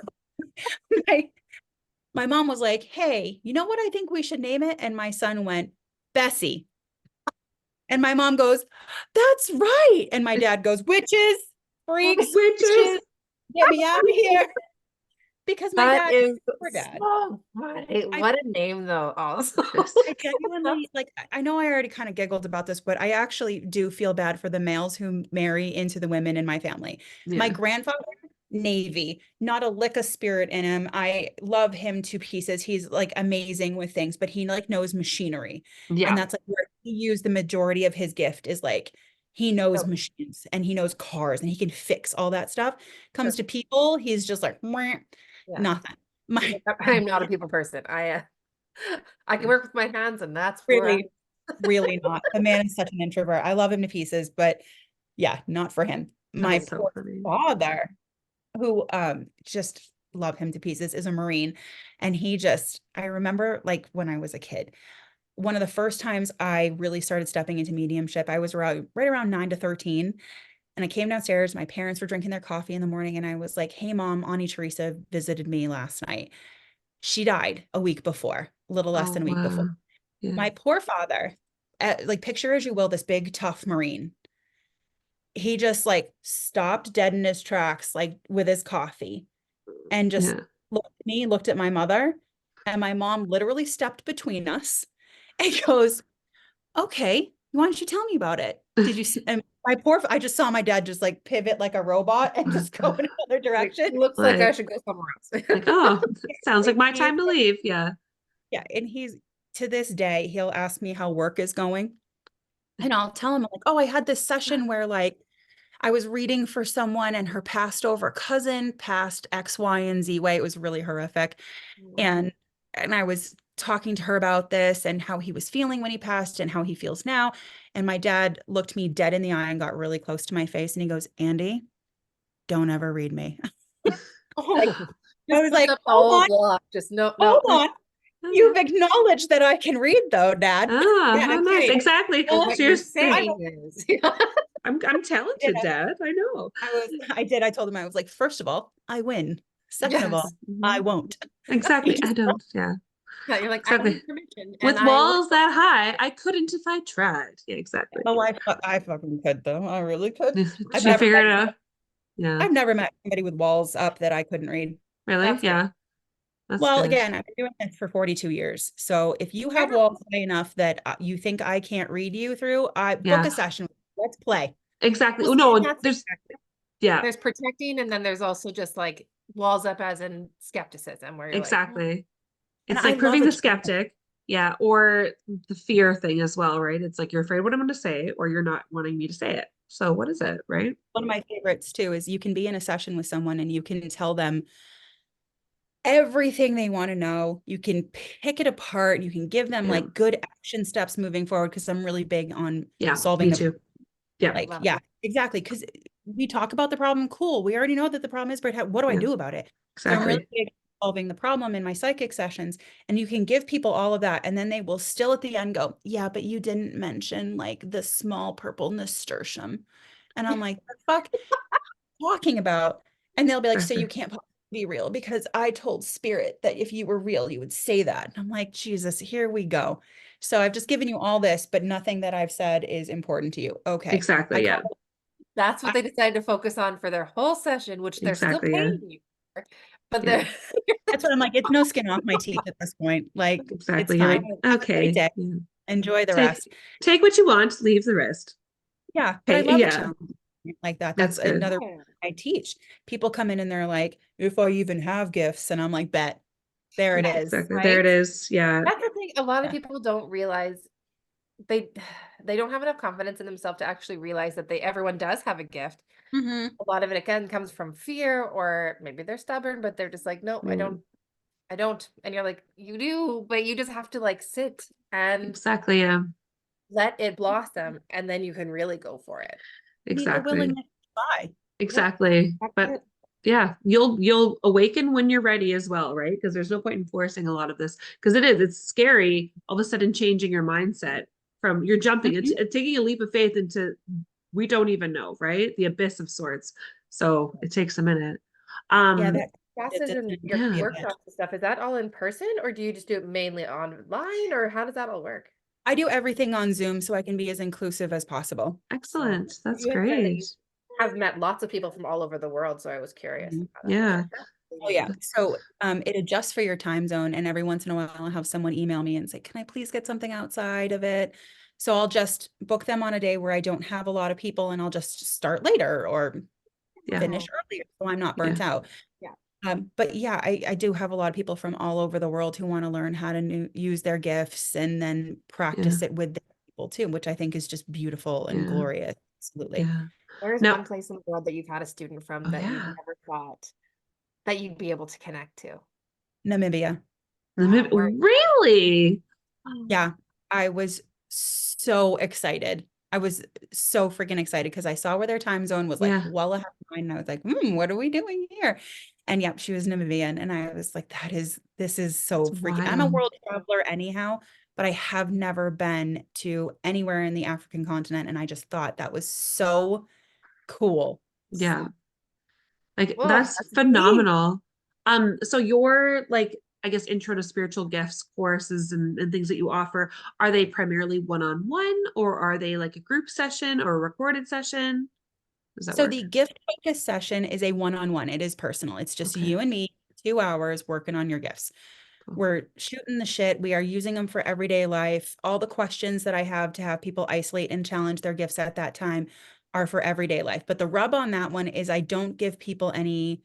S3: my mom was like, hey, you know what I think we should name it? And my son went, Bessie. And my mom goes, that's right. And my dad goes, witches, freaks,
S2: witches,
S3: get me out of here. Because my
S1: That
S3: dad
S1: is
S3: dad.
S1: so funny. What a name though, also.
S3: I genuinely, like, I know I already kind of giggled about this, but I actually do feel bad for the males who marry into the women in my family.
S2: Yeah.
S3: My grandfather, Navy, not a lick of spirit in him. I love him to pieces. He's like amazing with things, but he like knows machinery.
S2: Yeah.
S3: And that's like where he used the majority of his gift is like, he knows machines and he knows cars and he can fix all that stuff. Comes to people, he's just like, nothing.
S1: I'm not a people person. I can work with my hands and that's
S3: really, really not. The man is such an introvert. I love him to pieces, but yeah, not for him. My poor father, who just love him to pieces, is a Marine. And I remember like when I was a kid, one of the first times I really started stepping into mediumship, I was right around 9 to 13. And I came downstairs, my parents were drinking their coffee in the morning, and I was like, hey, Mom, Auntie Teresa visited me last night. She died a week before, a little less than a week before. Yeah. My poor father, like picture as you will, this big, tough Marine. He just like stopped dead in his tracks, like with his coffee and just looked at my mother, and my mom literally stepped between us and goes, okay, why don't you tell me about it? Did you see? And I just saw my dad just like pivot like a robot and just go in another
S1: Like,
S3: direction.
S1: looks like I
S2: Like,
S1: should go somewhere else.
S2: like, oh, sounds like
S3: And
S2: my
S3: he,
S2: time to leave. Yeah.
S3: yeah, and he's to this day, he'll ask me how work is going. And I'll tell him, like, oh, I had this session where like I was reading for someone and her passed over cousin passed X, Y, and Z way. It was really horrific. And I was talking to her about this and how he was feeling when he passed and how he feels now. And my dad looked me dead in the eye and got really close to my face and he goes, Andy, don't ever read me. Like,
S1: Oh,
S3: I was
S1: put
S3: like,
S1: up the
S3: hold
S1: whole
S3: on,
S1: block. Just no,
S3: hold
S1: no.
S3: on. You've acknowledged that I can read though, Dad.
S2: Ah,
S3: Yeah,
S2: how nice.
S3: okay.
S2: Exactly.
S1: So
S3: Well,
S1: what
S2: So
S1: you're
S2: saying,
S1: saying is,
S2: I'm talented, Dad. I know.
S3: I told him, I was like, first of all, I win. Second of all,
S1: yes,
S3: I
S2: Mhm.
S3: won't.
S2: Exactly. I don't. Yeah.
S1: yeah, you're like, I
S2: Exactly.
S1: need permission, and
S2: With
S1: I would.
S2: walls that high, I couldn't if I tried. Yeah, exactly.
S3: Oh, I fucking could though. I really could. I've
S2: She
S3: never
S2: figured it
S3: met
S2: out. Yeah.
S3: I've never met somebody with walls up that I couldn't read.
S2: Really?
S1: That's good.
S2: Yeah. That's
S3: Well,
S2: good.
S3: again, I've been doing this for 42 years. So if you
S1: Fair
S3: have
S1: enough.
S3: walls high enough that you think I can't read you through, I book
S2: Yeah.
S3: a session. Let's play.
S2: Exactly.
S1: Well,
S2: Oh,
S1: see, and
S2: no,
S1: that's
S2: there's,
S1: exactly.
S2: yeah,
S1: There's protecting, and then there's also just like walls up as in skepticism, where you're like,
S2: exactly.
S3: And
S2: It's
S3: I
S2: like
S3: love
S2: proving the
S3: it.
S2: skeptic. Yeah. Or the fear thing as well, right? It's like you're afraid what I'm going to say, or you're not wanting me to say it. So what is it, right?
S3: One of my favorites too is you can be in a session with someone and you can tell them everything they want to know. You can pick it apart. You can give them
S2: Yeah.
S3: like good action steps moving forward because I'm really big on
S2: Yeah.
S3: solving
S2: Me
S3: the
S2: too. Yeah.
S3: like,
S1: love
S3: yeah, exactly. Because we talk about the problem. Cool. We already know that the problem is, but what do I
S2: Yeah.
S3: do about it? So I'm really
S2: Exactly.
S3: big on solving the problem in my psychic sessions. And you can give people all of that. And then they will still at the end go, yeah, but you didn't mention like the small purple nasturtium. And I'm like, the fuck talking about? And they'll be like, so you
S2: Exactly.
S3: can't be real because I told spirit that if you were real, you would say that. And I'm like, Jesus, here we go. So I've just given you all this, but nothing that I've said is important to you. Okay. I
S2: Exactly.
S3: call
S2: Yeah.
S1: that's what they decided to focus on for their whole session, which they're still
S2: Exactly. Yeah.
S1: paying you for. But
S2: Yeah.
S1: they're
S3: That's what I'm like. It's no skin off my teeth at this point. Like, it's
S2: Exactly. You're
S3: fine.
S2: like,
S3: Have a great
S2: okay.
S3: day.
S2: Yeah.
S3: Enjoy the
S2: Take
S3: rest.
S2: take what you want, leave the rest.
S3: Yeah, but I
S2: Hey,
S3: love a
S2: yeah,
S3: challenge like that.
S2: that's
S3: That's
S2: good.
S3: another I teach. People come in and they're like, if I even have gifts, and I'm like, bet. There it
S1: yes,
S3: is.
S2: Exactly. There
S1: right.
S2: it is. Yeah.
S1: That's the thing. A lot of
S3: Yeah.
S1: people don't realize they they don't have enough confidence in themselves to actually realize that everyone does have a gift.
S3: Mhm.
S1: A lot of it again comes from fear, or maybe they're stubborn, but they're just like, no, I
S2: Yeah.
S1: don't, I don't. And you're like, you do, but you just have to like sit and
S2: Exactly. Yeah.
S1: let it blossom, and then you can really go for it.
S3: You need the
S2: Exactly.
S3: willingness to buy.
S2: Exactly.
S1: That's
S2: But
S1: it.
S2: yeah, you'll awaken when you're ready as well, right? Because there's no point in forcing a lot of this because it's scary all of a sudden changing your mindset from you're jumping
S3: Mhm.
S2: it's taking a leap of faith into we don't even know, right? The abyss of sorts. So it takes a minute.
S3: Yeah,
S2: Um,
S3: that
S1: Classes and your
S3: can
S2: yeah,
S3: be a bit.
S1: workshops and stuff, is that all in person, or do you just do it mainly online, or how does that all work?
S3: I do everything on Zoom so I can be as inclusive as possible.
S2: excellent. That's
S1: You had said that
S2: great.
S1: you have met lots of people from all over the world, so I was curious
S3: Mhm.
S1: how that would
S2: Yeah.
S1: work.
S3: Oh yeah. So it adjusts for your time zone, and every once in a while I'll have someone email me and say, "Can I please get something outside of it?" So I'll just book them on a day where I don't have a lot of people, and I'll just start later or
S2: Yeah.
S3: finish earlier, so I'm not burnt
S2: Yeah.
S3: out.
S1: Yeah.
S3: But yeah, I do have a lot of people from all over the world who want to learn how to use their gifts and then
S2: Yeah.
S3: practice it with their people too, which I think is just beautiful and
S2: Yeah.
S3: glorious. Absolutely.
S2: Yeah.
S1: Where's
S2: No.
S1: one place in the world that you've had a student from
S2: Oh
S1: that you've
S2: yeah.
S1: never thought that you'd be able to connect to?
S3: Namibia.
S1: Wow, where
S2: Really?
S3: Yeah, I was so excited. I was so freaking excited because I saw where their time zone was like
S2: Yeah.
S3: well ahead of mine. And I was like, what are we doing here? And yep, she was Namibian. And I was like, this is so
S2: That's
S3: freaking. I'm a
S2: wild.
S3: world traveler anyhow, but I have never been to anywhere in the African continent. And I just thought that was so cool.
S2: Yeah. Like
S1: well,
S2: that's
S1: that's
S3: Yay.
S2: phenomenal. So your like I guess intro to spiritual gifts courses and things that you offer, are they primarily one-on-one or are they like a group session or a recorded session? Does that
S3: So
S2: work?
S3: the gift focus session is a one-on-one. It is personal. It's just
S2: Okay.
S3: you and me. 2 hours working on your gifts.
S2: Cool.
S3: We're shooting the shit. We are using them for everyday life. All the questions that I have to have people isolate and challenge their gifts at that time are for everyday life. But the rub on that one is I don't give people any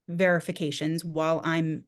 S3: verifications while I'm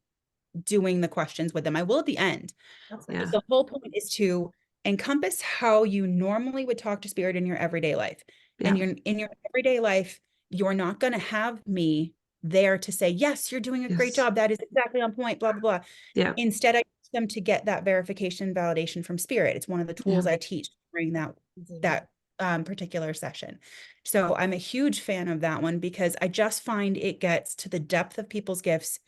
S3: doing the questions with them. I will at the end.
S1: That's
S2: Yeah.
S1: nice.
S3: The whole point is to encompass how you normally would talk to spirit in your everyday life. And
S2: Yeah.
S3: you're in your everyday life, you're not going to have me there to say, yes, you're doing a great
S2: Yes.
S3: job. That is exactly on point, blah, blah, blah.
S2: Yeah.
S3: Instead, I teach them to get that verification validation from spirit. It's one of the tools I teach during that particular session. So I'm a huge fan of that one because I just find it gets to the depth of people's gifts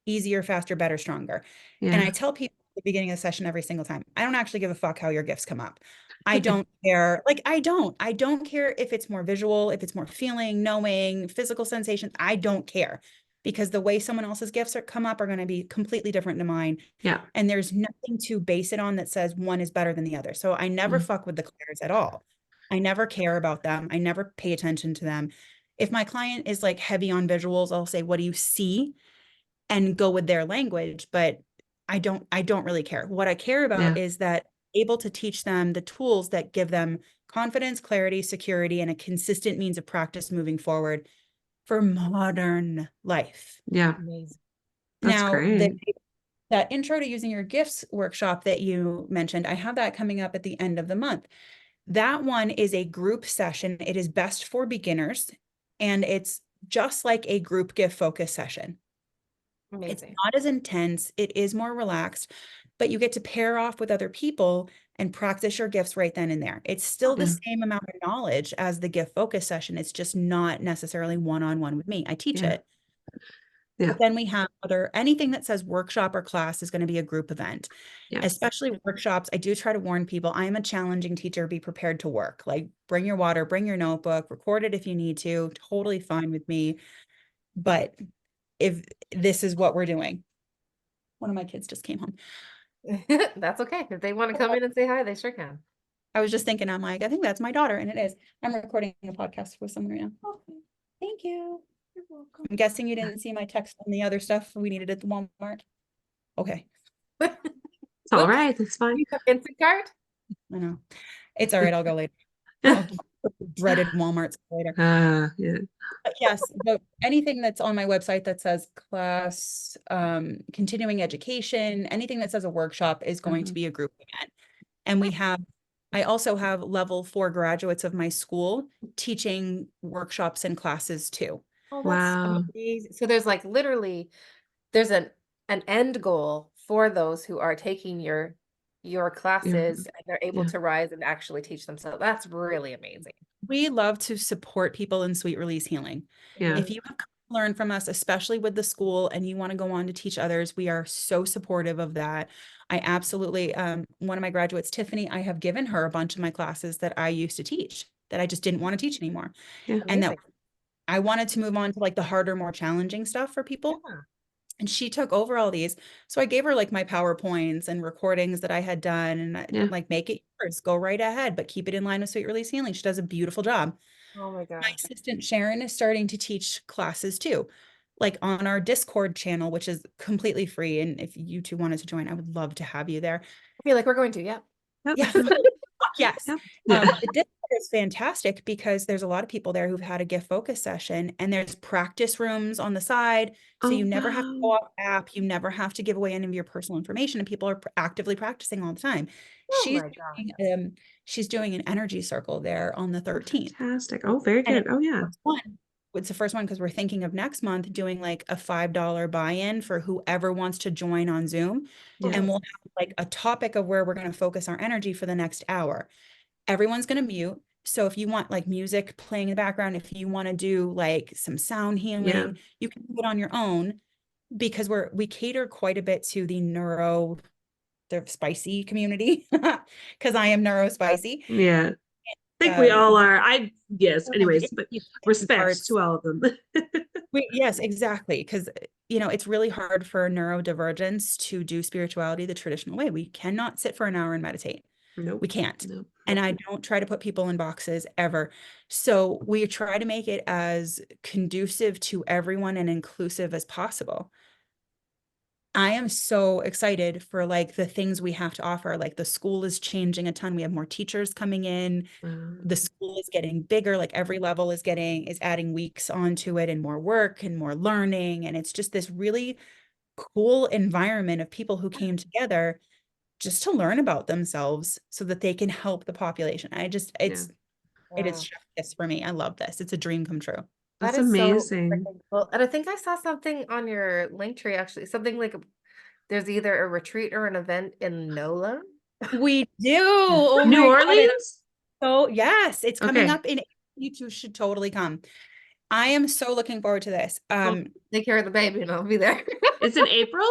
S3: easier, faster, better, stronger. And I
S2: Yeah.
S3: tell people at the beginning of the session every single time, I don't actually give a fuck how your gifts come up. I don't care. Like, I don't care if it's more visual, if it's more feeling, knowing, physical sensations. I don't care because the way someone else's gifts come up are going to be completely different to mine.
S2: Yeah.
S3: And there's nothing to base it on that says one is better than the other. So I never fuck with the clairs at all. I never care about them. I never pay attention to them. If my client is like heavy on visuals, I'll say, what do you see? And go with their language, but I don't really care. What I care about
S2: Yeah.
S3: is that able to teach them the tools that give them confidence, clarity, security, and a consistent means of practice moving forward for modern life.
S2: Yeah.
S1: Amazing.
S2: That's
S3: Now,
S2: great.
S3: that intro to using your gifts workshop that you mentioned, I have that coming up at the end of the month. That one is a group session. It is best for beginners, and it's just like a group gift focus session. It's
S1: Amazing.
S3: not as intense. It is more relaxed, but you get to pair off with other people and practice your gifts right then and there. It's still the
S2: Yeah.
S3: same amount of knowledge as the gift focus session. It's just not necessarily one-on-one with me. I teach
S2: Yeah.
S3: it.
S2: Yeah.
S3: But then we have anything that says workshop or class is going to be a group event,
S2: Yeah.
S3: especially workshops. I do try to warn people, I am a challenging teacher. Be prepared to work. Like, bring your water, bring your notebook, record it if you need to. Totally fine with me. But if this is what we're doing, one of my kids just came home.
S1: That's okay. If they want to come in and say hi, they sure can.
S3: I was just thinking, I'm like, I think that's my daughter, and it is. I'm recording a podcast with someone right now. Okay, thank you. You're welcome. I'm guessing you didn't see my text on the other stuff we needed at the Walmart. Okay.
S2: It's all right. That's fine.
S1: You have Instant card?
S3: I know. It's all right. I'll go later. I'll dreaded Walmarts later.
S2: Yeah.
S3: But yes, but anything that's on my website that says class, continuing education, anything that says a workshop is going to be a group event. And I also have level 4 graduates of my school teaching workshops and classes too.
S1: Oh, that's
S2: Wow.
S1: amazing. So there's like literally there's an end goal for those who are taking your classes and they're able
S2: Yeah.
S1: to rise and actually teach themselves. That's really amazing.
S3: We love to support people in sweet release healing.
S2: Yeah.
S3: If you have come to learn from us, especially with the school, and you want to go on to teach others, we are so supportive of that. I absolutely, one of my graduates, Tiffany, I have given her a bunch of my classes that I used to teach that I just didn't want to teach anymore.
S2: Yeah.
S3: And that
S1: Amazing.
S3: I wanted to move on to like the harder, more challenging stuff for people.
S1: Yeah.
S3: And she took over all these. So I gave her like my PowerPoints and recordings that I had done, and
S2: Yeah.
S3: like, make it yours, go right ahead, but keep it in line with sweet release healing. She does a beautiful job.
S1: Oh my
S3: My
S1: gosh.
S3: assistant Sharon is starting to teach classes too, like on our Discord channel, which is completely free. And if you two wanted to join, I would love to have you there.
S1: I feel like we're going to, yeah.
S2: Yep.
S3: Yes. Yes.
S2: Yep. Yeah.
S3: The Discord is fantastic because there's a lot of people there who've had a gift focus session, and there's practice rooms on the side. So
S2: Oh,
S3: you never have to go
S2: wow.
S3: off app. You never have to give away any of your personal information, and people are actively practicing all the time.
S1: Oh
S3: She's
S1: my gosh.
S3: she's doing an energy circle there on the 13th.
S2: Fantastic. Oh, very
S3: And
S2: good. Oh, yeah.
S3: it's the first one because we're thinking of next month doing like a $5 buy-in for whoever wants to join on Zoom.
S2: Yeah.
S3: And we'll have like a topic of where we're going to focus our energy for the next hour. Everyone's going to mute. So if you want like music playing in the background, if you want to do like some sound healing, you can do it on your own, because we cater quite a bit to the spicy community because I am neurospicy.
S2: Yeah. I think we all are. Yes. Anyways, but respect
S3: parts.
S2: to all of them.
S3: Yes, exactly. Because, it's really hard for neurodivergents to do spirituality the traditional way. We cannot sit for an hour and meditate.
S2: Nope.
S3: We can't.
S2: Nope.
S3: And I don't try to put people in boxes ever. So we try to make it as conducive to everyone and inclusive as possible. I am so excited for like the things we have to offer. Like the school is changing a ton. We have more teachers coming in. The school is getting bigger. Like every level is adding weeks onto it and more work and more learning. And it's just this really cool environment of people who came together just to learn about themselves so that they can help the population.
S2: Yeah.
S3: It is
S1: Wow.
S3: chef kiss for me. I love this. It's a dream come true.
S1: That
S2: That's
S1: is so
S2: amazing.
S1: freaking cool. And I think I saw something on your link tree actually, something like there's either a retreat or an event in NOLA.
S3: We do. Oh
S2: New
S3: my God. And
S2: Orleans?
S3: so yes, it's coming
S2: Okay.
S3: up in you two should totally come. I am so looking forward to this.
S1: Well, take care of the baby and I'll be there.
S2: It's in April?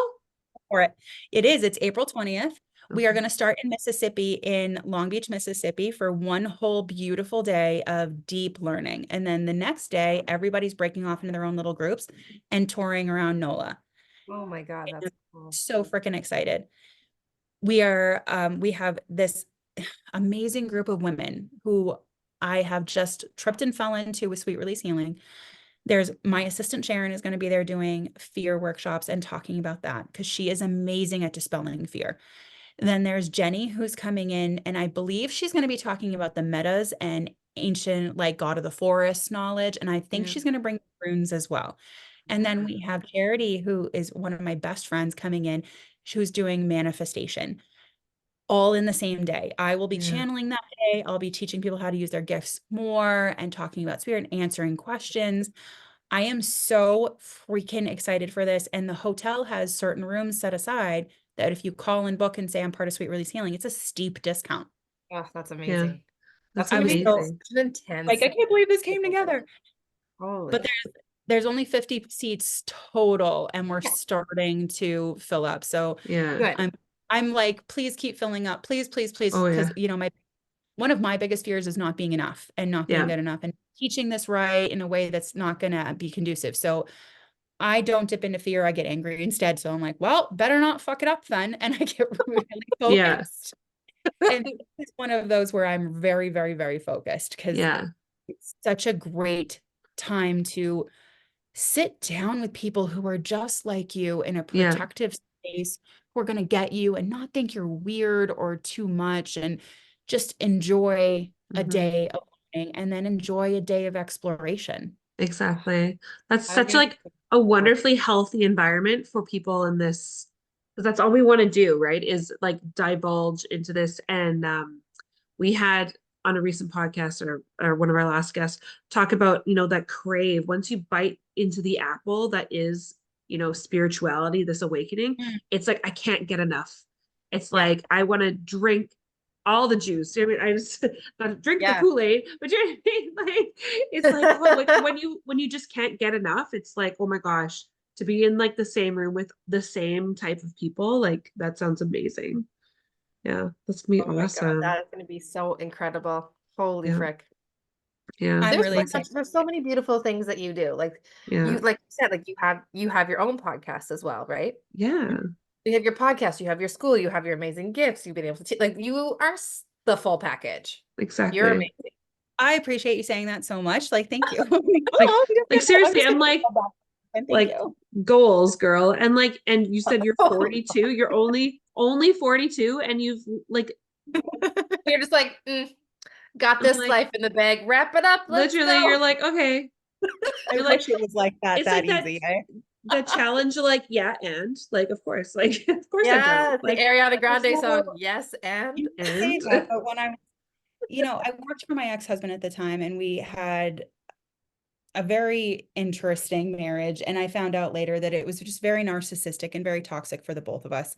S3: For it. It's April 20th. We are
S2: Okay.
S3: going to start in Mississippi, in Long Beach, Mississippi, for one whole beautiful day of deep learning. And then the next day, everybody's breaking off into their own little groups and touring around NOLA.
S1: Oh my God, that's cool.
S3: So freaking excited. We have this amazing group of women who I have just tripped and fell into with Sweet Release Healing. There's my assistant Sharon is going to be there doing fear workshops and talking about that because she is amazing at dispelling fear. Then there's Jenny who's coming in, and I believe she's going to be talking about the metas and ancient, like God of the forest knowledge. And I think
S1: Yeah.
S3: she's going to bring runes as well. And then we have Charity, who is one of my best friends, coming in, who's doing manifestation all in the same day. I will be
S2: Yeah.
S3: channeling that day. I'll be teaching people how to use their gifts more and talking about spirit and answering questions. I am so freaking excited for this. And the hotel has certain rooms set aside that if you call and book and say I'm part of Sweet Release Healing, it's a steep discount.
S1: Oh, that's
S2: Yeah.
S1: amazing.
S2: That's
S1: That's gonna be
S2: amazing.
S1: such an intense.
S3: Like, I can't believe this came together.
S1: Holy.
S3: But there's only 50 seats total, and we're starting to fill up. So
S2: Yeah.
S1: Good.
S3: I'm like, please keep filling up. Please, please, please.
S2: Oh, yeah.
S3: Because one of my biggest fears is not being enough and not being
S2: Yeah.
S3: good enough and teaching this right in a way that's not gonna be conducive. So I don't dip into fear. I get angry instead. So I'm like, well, better not fuck it up then. And I get really
S2: Yeah.
S3: focused. And it's one of those where I'm very, very, very focused because
S2: Yeah.
S3: it's such a great time to sit down with people who are just like you in a
S2: Yeah.
S3: protective space, who are going to get you and not think you're weird or too much, and just enjoy a
S2: Mhm.
S3: day of learning and then enjoy a day of exploration.
S2: Exactly. That's
S1: I
S2: such
S1: agree.
S2: like a wonderfully healthy environment for people in this, because that's all we want to do, right? Is like divulge into this. And we had on a recent podcast or one of our last guests talk about, that crave. Once you bite into the apple that is, spirituality, this awakening, it's like I can't get enough. It's
S1: Yeah.
S2: like I want to drink all the juice. I mean, I just not drink the
S1: Yeah.
S2: Kool-Aid, but you know what I mean? Like it's like, oh, when you just can't get enough, it's like, oh my gosh, to be in like the same room with the same type of people, like that sounds amazing. Yeah, that's gonna be
S1: Oh my God,
S2: awesome.
S1: that is gonna be so incredible. Holy
S2: Yeah,
S1: frick.
S2: yeah,
S3: I'm really excited.
S1: There's so many beautiful things that you do. Like
S2: yeah,
S1: like you said, like you have your own podcast as well, right?
S2: yeah,
S1: You have your podcast, you have your school, you have your amazing gifts. You've been able to like you are the full package. You're
S2: exactly.
S1: amazing.
S3: I appreciate you saying that so much. Like, thank you.
S2: Like,
S3: Oh,
S2: like seriously, I'm
S3: gonna
S2: like,
S3: go back. And thank
S2: like
S3: you.
S2: goals, girl. And you said you're
S1: Oh,
S2: 42. You're only 42, and you've like,
S1: you're just like, got
S2: I'm
S1: this
S2: like,
S1: life in the bag. Wrap it up. Let's
S2: literally,
S1: go.
S2: you're like, okay.
S3: I
S2: You're like,
S3: wish it was like that,
S2: it's like that
S3: easy. Eh?
S2: the challenge, like, yeah, and like, of course, like, of course I've done
S1: Yeah,
S2: it.
S1: the
S2: Like,
S1: Ariana Grande
S3: So,
S1: song. Yes, and
S3: you say
S2: and
S3: that, but when I worked for my ex-husband at the time, and we had a very interesting marriage. And I found out later that it was just very narcissistic and very toxic for the both of us.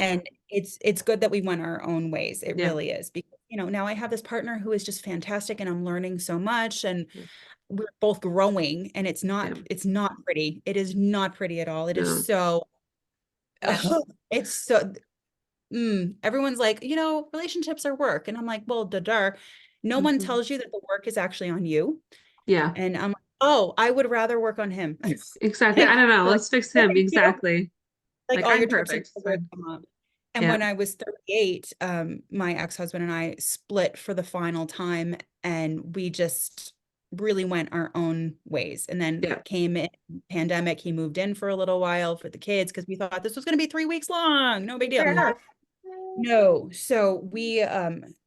S3: And it's good that we went our own ways. It
S2: yeah,
S3: really is, because now I have this partner who is just fantastic, and I'm learning so much, and
S2: yeah,
S3: we're both growing, and it's
S2: yeah,
S3: not pretty. It is not pretty at all. It is
S2: no,
S3: so
S1: Yeah.
S3: it's so everyone's like, relationships are work. And I'm like, well, no one
S2: mhm,
S3: tells you that the work is actually on you.
S2: yeah,
S3: And I'm like, oh, I would rather work on him.
S2: exactly. I
S1: Yeah.
S2: don't know.
S3: Like,
S2: Let's fix him. Exactly.
S3: like
S2: Like,
S3: all
S2: I'm
S3: your toxic
S2: perfect. It's
S3: will
S2: fine.
S3: come up. And
S2: Yeah,
S3: when I was 38, my ex-husband and I split for the final time, and we just really went our own ways. And then
S2: Yeah.
S3: came in pandemic, he moved in for a little while for the kids because we thought this was going to be 3 weeks long. No big deal.
S1: Yeah.
S3: No. So we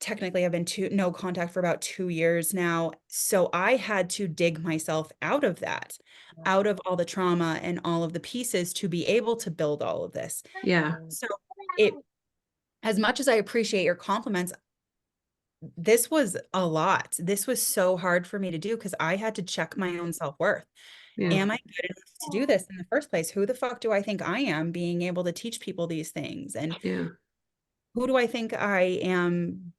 S3: technically have been no contact for about 2 years now. So I had to dig myself out of that, out of all the trauma and all of the pieces to be able to build all of this.
S2: Yeah.
S3: So it, as much as I appreciate your compliments, this was a lot. This was so hard for me to do because I had to check my own self-worth.
S2: Yeah.
S3: Am I good enough to do this in the first place? Who the fuck do I think I am being able to teach people these things? And
S2: Yeah.
S3: who do I think I am,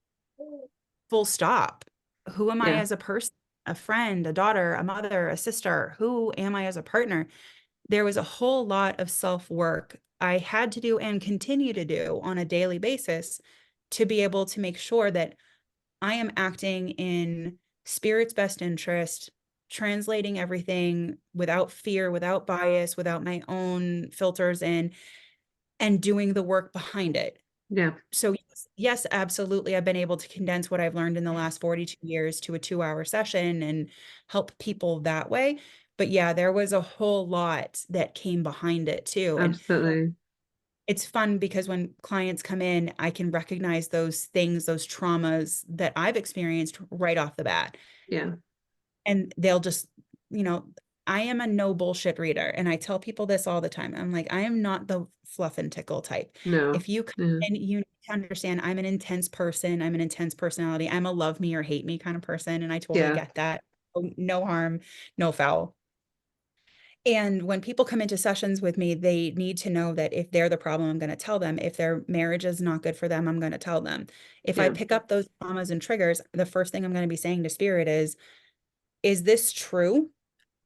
S3: full stop? Who am I
S2: Yeah.
S3: as a person, a friend, a daughter, a mother, a sister? Who am I as a partner? There was a whole lot of self-work I had to do and continue to do on a daily basis to be able to make sure that I am acting in spirit's best interest, translating everything without fear, without bias, without my own filters in, and doing the work behind it.
S2: Yeah.
S3: So yes, absolutely. I've been able to condense what I've learned in the last 42 years to a 2-hour session and help people that way. But yeah, there was a whole lot that came behind it too. And
S2: Absolutely.
S3: it's fun because when clients come in, I can recognize those things, those traumas that I've experienced right off the bat.
S2: Yeah.
S3: And they'll just, I am a no bullshit reader. And I tell people this all the time. I'm like, I am not the fluff and tickle type.
S2: No.
S3: If you come
S2: Yeah.
S3: in, you need to understand I'm an intense person. I'm an intense personality. I'm a love me or hate me kind of person. And I totally
S2: Yeah.
S3: get that. No harm, no foul. And when people come into sessions with me, they need to know that if they're the problem, I'm going to tell them. If their marriage is not good for them, I'm going to tell them. If I
S2: Yeah.
S3: pick up those traumas and triggers, the first thing I'm going to be saying to spirit is this true?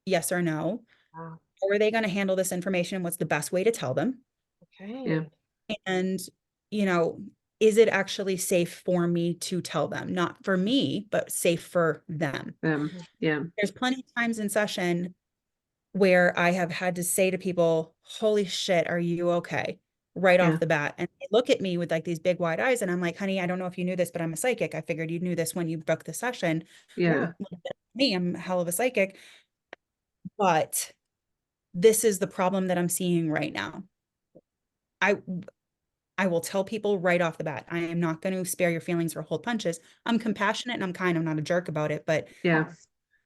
S3: Yes or no?
S1: Wow.
S3: How are they going to handle this information? What's the best way to tell them?
S2: Yeah.
S1: Okay.
S3: And, is it actually safe for me to tell them? Not for me, but safe for them.
S2: Yeah.
S3: There's plenty of times in session where I have had to say to people, holy shit, are you okay? Right
S2: Yeah.
S3: off the bat. And they look at me with like these big wide eyes. And I'm like, honey, I don't know if you knew this, but I'm a psychic. I figured you knew this when you booked the session.
S2: Yeah.
S3: Me, I'm a hell of a psychic. But this is the problem that I'm seeing right now. I will tell people right off the bat, I am not going to spare your feelings or hold punches. I'm compassionate and I'm kind. I'm not a jerk about it, but
S2: Yeah.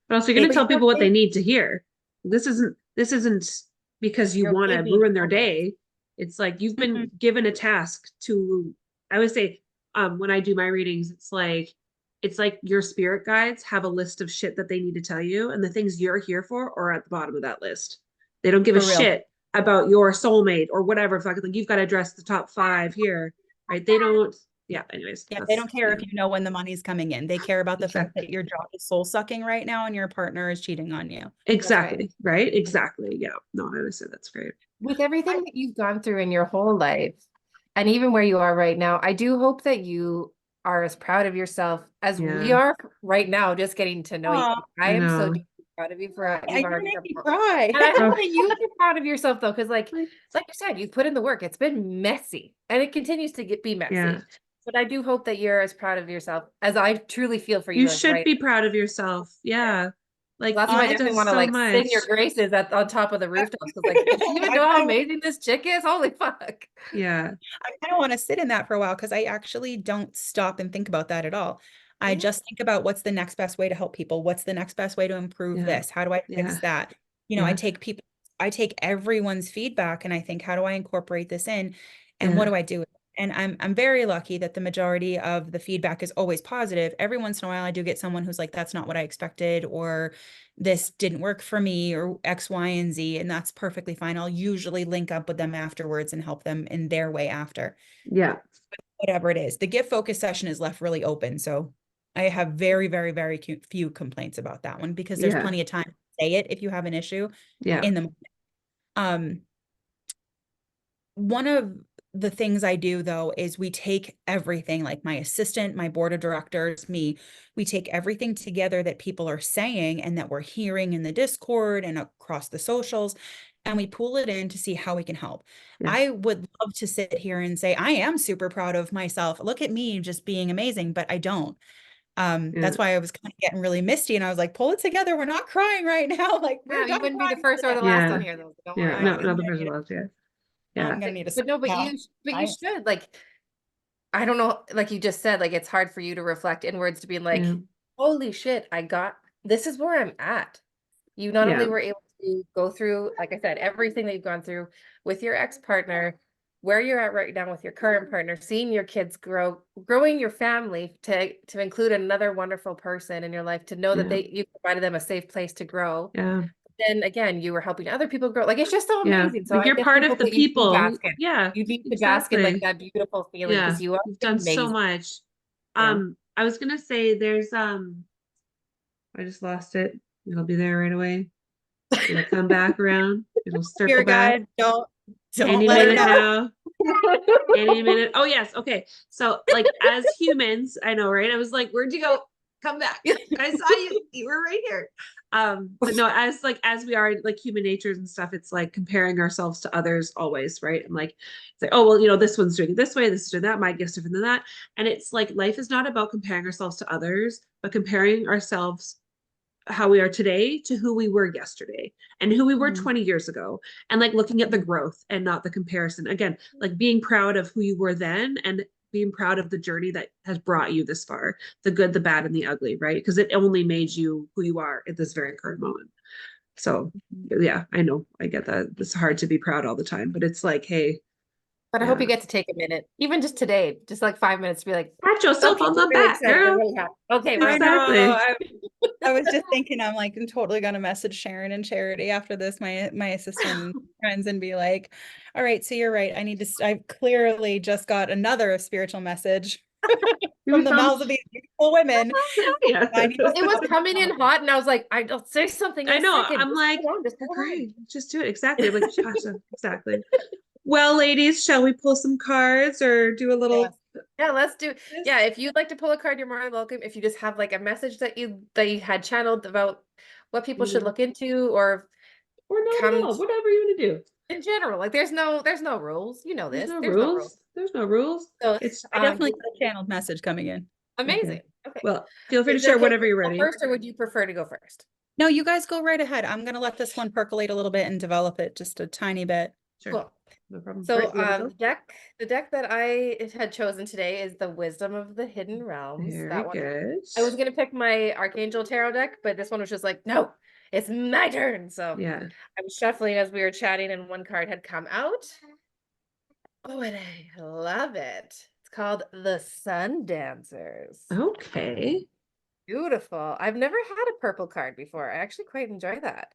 S2: But also you're going to tell people what they
S3: you're
S2: need to hear. This isn't because you want to
S3: being
S2: ruin their
S3: honest.
S2: day. It's like you've been
S3: Mhm.
S2: given a task to, I would say, when I do my readings, it's like your spirit guides have a list of shit that they need to tell you, and the things you're here for are at the bottom of that list. They don't give a
S3: For real.
S2: shit about your soulmate or whatever. Like you've got to address the top 5 here, right? They don't. Yeah. Anyways.
S3: Yeah, they don't care if you know when the money's coming in. They care about the fact
S2: Exactly.
S3: that your job is soul sucking right now and your partner is cheating on you.
S2: Exactly. Right. Exactly. Yeah. No, I would say that's great.
S1: With everything that you've gone through in your whole life, and even where you are right now, I do hope that you are as proud of yourself as we
S2: Yeah.
S1: are right now, just getting to know you.
S3: Aw,
S1: I am so
S2: know.
S1: deeply proud of you for what
S3: Yeah,
S1: you've
S3: you're
S1: already
S3: making
S1: done.
S3: me cry.
S1: And I hope that you are proud of yourself though, because like you said, you've put in the work. It's been messy and it continues to be messy.
S2: Yeah.
S1: But I do hope that you're as proud of yourself as I truly feel for you.
S2: You
S1: Like,
S2: should
S1: right.
S2: be proud of yourself. Yeah. Like
S1: That's why I
S2: you've
S1: definitely
S2: done
S1: want to
S2: so
S1: like
S2: much.
S1: sing your graces on top of the rooftops. Because like, does she even know how amazing this chick is? Holy fuck.
S2: Yeah.
S3: I kind of want to sit in that for a while because I actually don't stop and think about that at all. I
S1: Yeah.
S3: just think about what's the next best way to help people. What's the next best way to improve
S2: Yeah.
S3: this? How do I fix
S2: Yeah.
S3: that?
S2: Yeah.
S3: I take everyone's feedback and I think, how do I incorporate this in? And
S2: Yeah.
S3: what do I do with it? And I'm very lucky that the majority of the feedback is always positive. Every once in a while, I do get someone who's like, that's not what I expected, or this didn't work for me, or X, Y, and Z. And that's perfectly fine. I'll usually link up with them afterwards and help them in their way after.
S2: Yeah.
S3: Whatever it is. The gift focus session is left really open. So I have very, very, very few complaints about that one because there's
S2: Yeah.
S3: plenty of time to say it if you have an issue
S2: Yeah.
S3: in the moment. One of the things I do though is we take everything, like my assistant, my board of directors, me, we take everything together that people are saying and that we're hearing in the Discord and across the socials, and we pull it in to see how we can help.
S2: Yeah.
S3: I would love to sit here and say, I am super proud of myself. Look at me just being amazing, but I don't. That's why I was kind of getting really misty and I was like, pull it together. We're not crying right now. Like
S1: No,
S3: we're
S1: you
S3: done
S1: wouldn't be the
S3: crying
S1: first or
S3: today.
S1: the last on
S2: Yeah.
S1: here, though. Don't
S2: Yeah.
S1: worry.
S2: No,
S3: I'm
S2: no, the
S3: gonna
S2: first
S3: need
S2: of
S3: a-
S2: all. Yeah.
S3: I'm
S2: Yeah.
S3: gonna need a
S1: But no,
S3: now.
S1: you should, like, I don't know, like you just said, like it's hard for you to reflect inwards to being like,
S2: Yeah.
S1: holy shit, this is where I'm at. You not only
S2: Yeah.
S1: were able to go through, like I said, everything that you've gone through with your ex-partner, where you're at right now with your current partner, seeing your kids growing your family to include another wonderful person in your life, to know that
S2: Yeah.
S1: you provided them a safe place to grow.
S2: Yeah.
S1: Then again, you were helping other people grow. Like it's just so
S2: Yeah.
S1: amazing. So
S2: Like
S1: I
S2: you're
S1: guess
S2: part
S1: people
S2: of the
S1: that you do
S2: people.
S1: bask in.
S2: Yeah.
S1: You need to bask in like
S2: Exactly.
S1: that beautiful feeling
S2: Yeah.
S1: because you are
S2: You've done so
S1: amazing.
S2: much.
S1: Yeah.
S2: I was gonna say there's I just lost it. It'll be there right away. It'll come back around. It'll circle
S3: Spirit
S2: back
S3: guide, don't
S2: any
S3: let her
S2: minute
S3: know.
S2: now. Any minute. Oh yes. Okay. So like as humans, I know, right? I was like, where'd you go? Come back. I saw you. You were right here. But no, as we are like human natures and stuff, it's like comparing ourselves to others always, right? And like it's like, oh well, this one's doing it this way, this is doing that, my gift's different than that. And it's like life is not about comparing ourselves to others, but comparing ourselves how we are today to who we were yesterday and who we were 20 years ago, and like looking at the growth and not the comparison. Again, like being proud of who you were then and being proud of the journey that has brought you this far, the good, the bad, and the ugly, right? Because it only made you who you are at this very current moment. So yeah, I know, I get that it's hard to be proud all the time, but it's like, hey,
S1: But I hope you get to take a minute, even just today, just like 5 minutes to be like,
S2: pat yourself
S1: okay,
S2: on
S1: we're
S2: the
S1: really
S2: back,
S1: excited. We're
S2: girl.
S1: really happy. Okay, we're
S3: I
S1: excited.
S3: know.
S2: Exactly.
S3: I was just thinking, I'm like, I'm totally gonna message Sharon and Charity after this, my assistant and friends, and be like, all right, so you're right. I've clearly just got another spiritual message from the mouths of these beautiful women.
S2: Yeah.
S3: I need to
S1: It was
S3: stop
S1: coming in
S3: talking.
S1: hot, and I was like, I'll say something in
S2: I
S1: a
S2: know.
S1: second.
S2: I'm
S1: Just
S2: like,
S1: hold on, just hold on.
S2: great, just do it. Exactly. Like, Tasha, exactly. Well, ladies, shall we pull some cards or do a little?
S1: Yeah, let's do. Yeah, if you'd like to pull a card, you're more than welcome. If you just have like a message that you had channeled about what people should look into, or
S2: not
S1: come
S2: at all. Whatever you want to do.
S1: in general, like there's no rules. You know
S2: There's
S1: this.
S2: no
S1: There's no rules.
S2: rules. There's no rules.
S1: So
S2: It's
S3: I definitely got a channeled message coming in.
S1: amazing. Okay.
S2: well, feel free to
S1: Is it
S2: share
S1: okay
S2: whenever
S1: if
S2: you're
S1: I go
S2: ready.
S1: first, or would you prefer to go first?
S3: No, you guys go right ahead. I'm gonna let this one percolate a little bit and develop it just a tiny bit.
S2: Sure.
S1: Cool.
S2: No problem.
S1: So
S2: Right, you wanna go?
S1: the deck that I had chosen today is the Wisdom of the Hidden Realms.
S2: Very
S1: That one.
S2: good.
S1: I was gonna pick my Archangel Tarot deck, but this one was just like, no, it's my turn. So
S2: Yeah.
S1: I was shuffling as we were chatting, and one card had come out. Oh, and I love it. It's called the Sun Dancers.
S2: Okay.
S1: Beautiful. I've never had a purple card before. I actually quite enjoy that.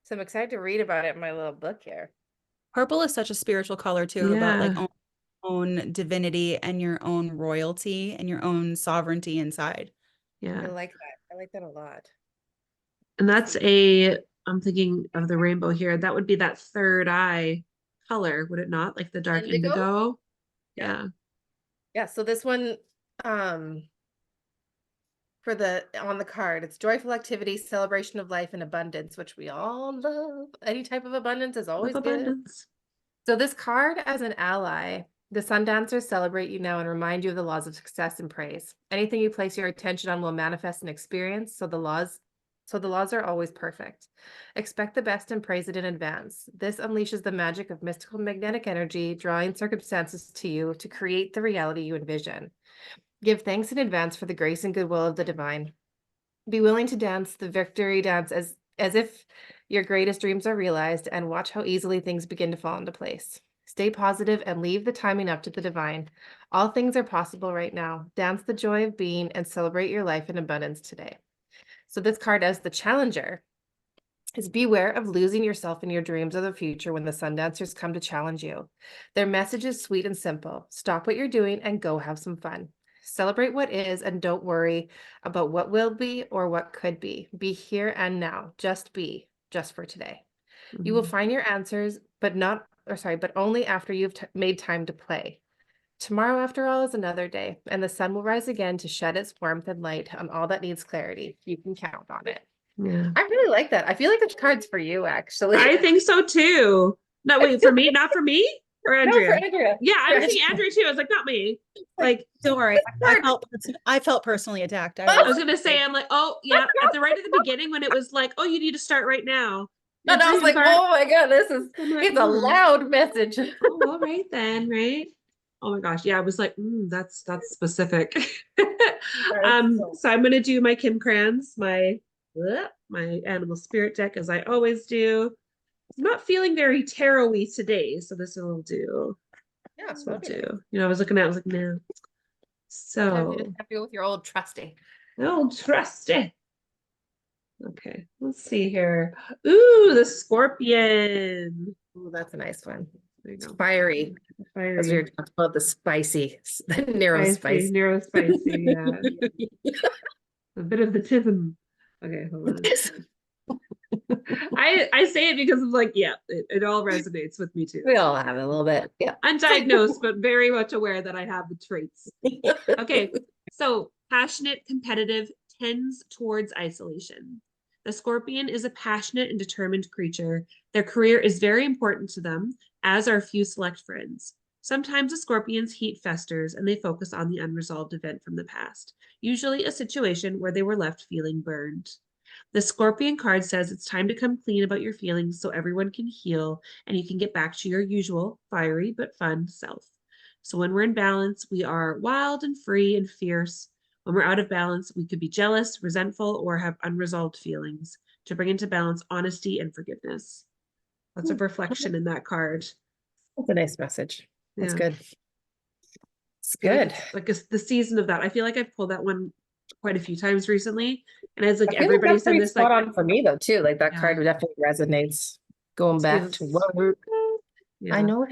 S1: So I'm excited to read about it in my little book here.
S3: Purple is such a spiritual color too, about like
S2: Yeah.
S3: own divinity and your own royalty and your own sovereignty inside.
S1: I
S2: Yeah.
S1: like that. I like that a lot.
S2: And that's I'm thinking of the rainbow here. That would be that third eye color, would it not? Like the dark indigo? Yeah.
S1: Yeah, so this one, on the card, it's joyful activity, celebration of life, and abundance, which we all love. Any type of abundance is always
S2: Love
S1: good.
S2: abundance.
S1: So this card, as an ally, the Sun Dancers celebrate you now and remind you of the laws of success and praise. Anything you place your attention on will manifest and experience, so the laws are always perfect. Expect the best and praise it in advance. This unleashes the magic of mystical magnetic energy, drawing circumstances to you to create the reality you envision. Give thanks in advance for the grace and goodwill of the divine. Be willing to dance the victory dance as if your greatest dreams are realized, and watch how easily things begin to fall into place. Stay positive and leave the timing up to the divine. All things are possible right now. Dance the joy of being and celebrate your life in abundance today. So this card, as the challenger, is beware of losing yourself in your dreams of the future when the Sun Dancers come to challenge you. Their message is sweet and simple. Stop what you're doing and go have some fun. Celebrate what is and don't worry about what will be or what could be. Be here and now. Just be, just for today. You will find your answers, but only after you've made time to play. Tomorrow, after all, is another day, and the sun will rise again to shed its warmth and light on all that needs clarity. You can count on it.
S2: Yeah.
S1: I really like that. I feel like this card's for you, actually.
S2: I think so too. No, wait, for me? Not for me? Or
S1: No, for
S2: Andrea?
S1: Andrea.
S2: Yeah, I
S1: For
S2: was thinking Andrea too. I was like, not me. Like,
S3: Don't worry. I felt personally attacked.
S2: I was gonna say, I'm like, oh yeah, at the right at the beginning when it was like, oh, you need to start right now. Your
S1: And I was
S2: dream
S1: like,
S2: card.
S1: oh my God,
S2: I'm like,
S1: it's a loud message.
S2: oh, all right then, right? Oh my gosh, yeah, I was like, that's specific. So I'm gonna do my Kim Krans, my animal spirit deck as I always do. I'm not feeling very tarot-y today, so this will do.
S1: Yeah,
S2: This will do. You know, I was looking at, I was like, no.
S1: Sometimes you
S2: So,
S1: just have to go with your old trusty.
S2: oh, trusty. Okay, let's see here. Ooh, the scorpion.
S1: Oh, that's a nice one.
S2: There you
S1: It's
S2: go.
S1: fiery. As you're
S2: Fiery,
S1: talking about the spicy, the narrow
S2: spicy,
S1: spice.
S2: narrow, spicy. Yeah, a bit of the tism. Okay, hold on. I say it because I'm like, yeah, it all resonates with me too.
S1: We all have it a little bit. Yeah.
S2: Undiagnosed, but very much aware that I have the traits. Okay, so passionate, competitive, tends towards isolation. The scorpion is a passionate and determined creature. Their career is very important to them, as are few select friends. Sometimes a scorpion's heat festers and they focus on the unresolved event from the past, usually a situation where they were left feeling burned. The scorpion card says it's time to come clean about your feelings so everyone can heal and you can get back to your usual fiery but fun self. So when we're in balance, we are wild and free and fierce. When we're out of balance, we could be jealous, resentful, or have unresolved feelings. To bring into balance honesty and forgiveness. Lots of reflection in that card.
S1: That's a nice message. That's
S2: Yeah.
S1: good. It's
S2: Like
S1: good.
S2: it's like the season of that. I feel like I've pulled that one quite a few times recently. And as like
S1: I feel
S2: everybody
S1: that's
S2: said
S1: pretty
S2: this,
S1: spot
S2: like
S1: on for me though too. Like that
S2: Yeah.
S1: card definitely resonates. Going back to what
S2: yeah.
S1: I know.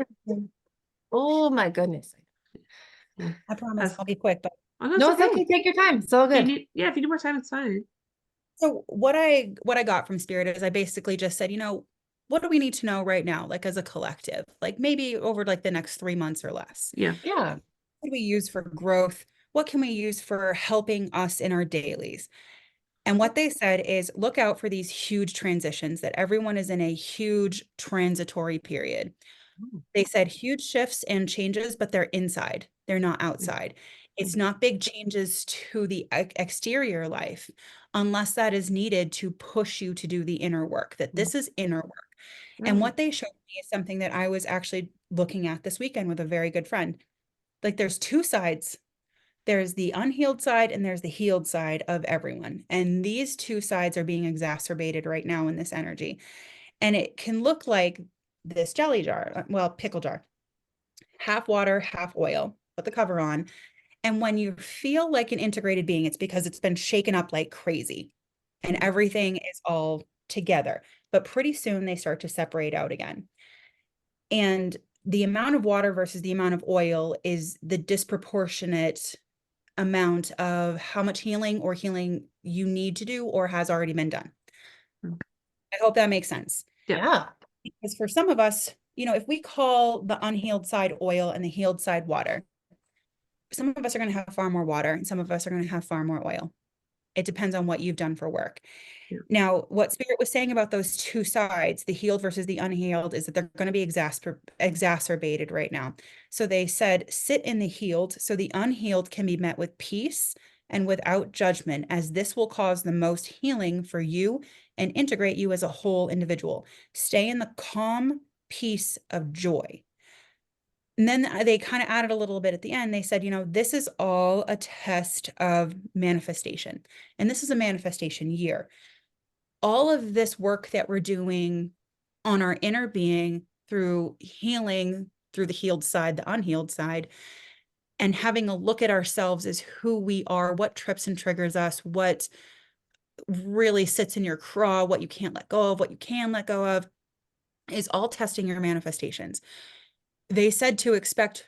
S1: Oh my goodness.
S3: I promise
S2: That's-
S3: I'll be quick, but
S2: Oh,
S1: No, it's okay. Take your time. It's all
S2: If you
S1: good.
S2: need, if you need more time, it's fine.
S3: so what I got from Spirit is I basically just said, what do we need to know right now, like as a collective, like maybe over like the next 3 months or less?
S2: Yeah.
S1: Yeah.
S3: What can we use for growth? What can we use for helping us in our dailies? And what they said is look out for these huge transitions, that everyone is in a huge transitory period. They said huge shifts and changes, but they're inside. They're not outside. It's not big changes to the exterior life unless that is needed to push you to do the inner work, that this is inner work. And what they showed me is something that I was actually looking at this weekend with a very good friend. Like there's two sides. There's the unhealed side and there's the healed side of everyone. And these two sides are being exacerbated right now in this energy. And it can look like this jelly jar, well, pickle jar, half water, half oil, put the cover on. And when you feel like an integrated being, it's because it's been shaken up like crazy and everything is all together. But pretty soon they start to separate out again. And the amount of water versus the amount of oil is the disproportionate amount of how much healing you need to do or has already been done. I hope that makes sense.
S1: Yeah.
S3: Because for some of us, if we call the unhealed side oil and the healed side water, some of us are going to have far more water and some of us are going to have far more oil. It depends on what you've done for work.
S2: Yeah.
S3: Now, what Spirit was saying about those two sides, the healed versus the unhealed, is that they're going to be exacerbated right now. So they said, sit in the healed so the unhealed can be met with peace and without judgment, as this will cause the most healing for you and integrate you as a whole individual. Stay in the calm peace of joy. And then they kind of added a little bit at the end. They said, this is all a test of manifestation. And this is a manifestation year. All of this work that we're doing on our inner being through healing, through the healed side, the unhealed side, and having a look at ourselves as who we are, what trips and triggers us, what really sits in your craw, what you can't let go of, what you can let go of, is all testing your manifestations. They said to expect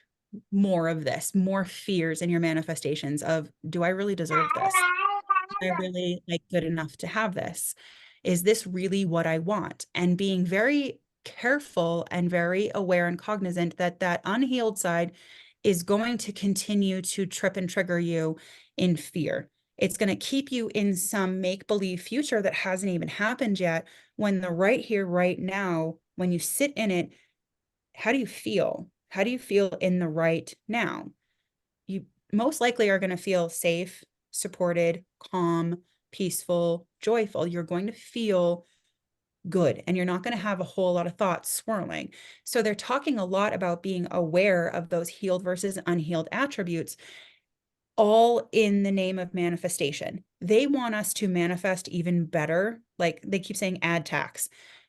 S3: more of this, more fears in your manifestations of, do I really deserve this? Am I really good enough to have this? Is this really what I want? And being very careful and very aware and cognizant that that unhealed side is going to continue to trip and trigger you in fear. It's going to keep you in some make-believe future that hasn't even happened yet, when the right here, right now, when you sit in it, how do you feel? How do you feel in the right now? You most likely are going to feel safe, supported, calm, peaceful, joyful. You're going to feel good, and you're not going to have a whole lot of thoughts swirling. So they're talking a lot about being aware of those healed versus unhealed attributes, all in the name of manifestation. They want us to manifest even better. Like they keep saying add tax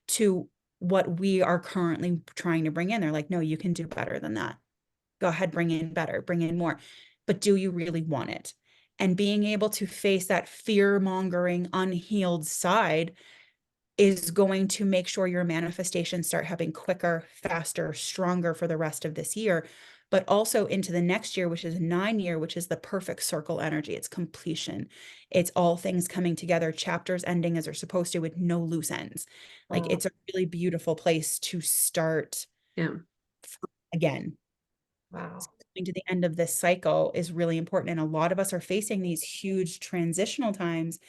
S3: to what we are currently trying to bring in. They're like, no, you can do better than that. Go ahead, bring in better, bring in more. But do you really want it? And being able to face that fear-mongering, unhealed side is going to make sure your manifestations start happening quicker, faster, stronger for the rest of this year, but also into the next year, which is 9-year, which is the perfect circle energy. It's completion. It's all things coming together, chapters ending as they're supposed to with no loose ends. Like it's a really beautiful place to start again.
S1: Wow.
S3: Coming to the end of this cycle is really important. And a lot of us are facing these huge transitional times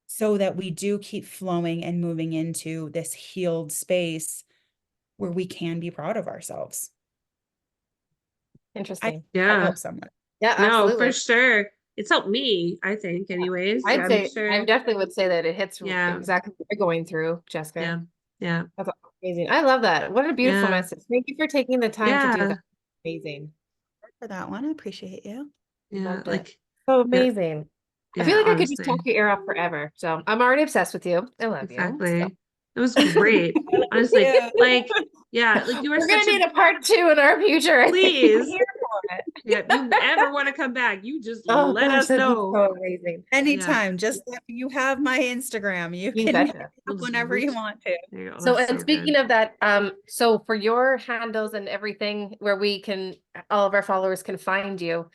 S3: so that we do keep flowing and moving into this healed space where we can be proud of ourselves.
S1: Interesting.
S3: I
S2: Yeah.
S3: help someone.
S1: Yeah,
S2: No,
S1: absolutely.
S2: for sure. It's helped me, I think, anyways.
S1: I'd
S2: I'm
S1: say
S2: sure.
S1: I definitely would say that it hits
S2: Yeah.
S1: exactly what you're going through, Jessica.
S2: Yeah. Yeah.
S1: That's amazing. I love that. What a beautiful
S2: Yeah.
S1: message. Thank you for taking the time to do
S2: Yeah.
S1: that. Amazing.
S3: For that one, I appreciate you.
S2: Yeah.
S1: Loved it.
S2: Like,
S1: So
S2: yeah,
S1: amazing. I
S2: yeah,
S1: feel like I could just
S2: honestly.
S1: talk your ear off forever. So I'm already obsessed with you. I love you.
S2: Exactly.
S1: So.
S2: It was great. Honestly.
S3: Yeah.
S2: Like, yeah, like you were
S1: We're gonna
S2: such
S1: need a part 2 in our future. I think.
S2: Please.
S1: Here for it.
S2: Yeah, if you ever want to come back, you just
S1: Oh
S2: let
S1: gosh,
S2: us
S1: that'd be
S2: know.
S1: so amazing.
S3: Anytime. Just you have my Instagram. You
S1: You
S3: can hit
S1: betcha.
S3: me
S2: We'll
S3: up
S2: just
S3: whenever you
S2: reach.
S3: want to.
S2: There you go.
S1: So,
S2: That's
S1: and
S2: so
S1: speaking
S2: good.
S1: of that, so for your handles and everything where we can, all of our followers can find you,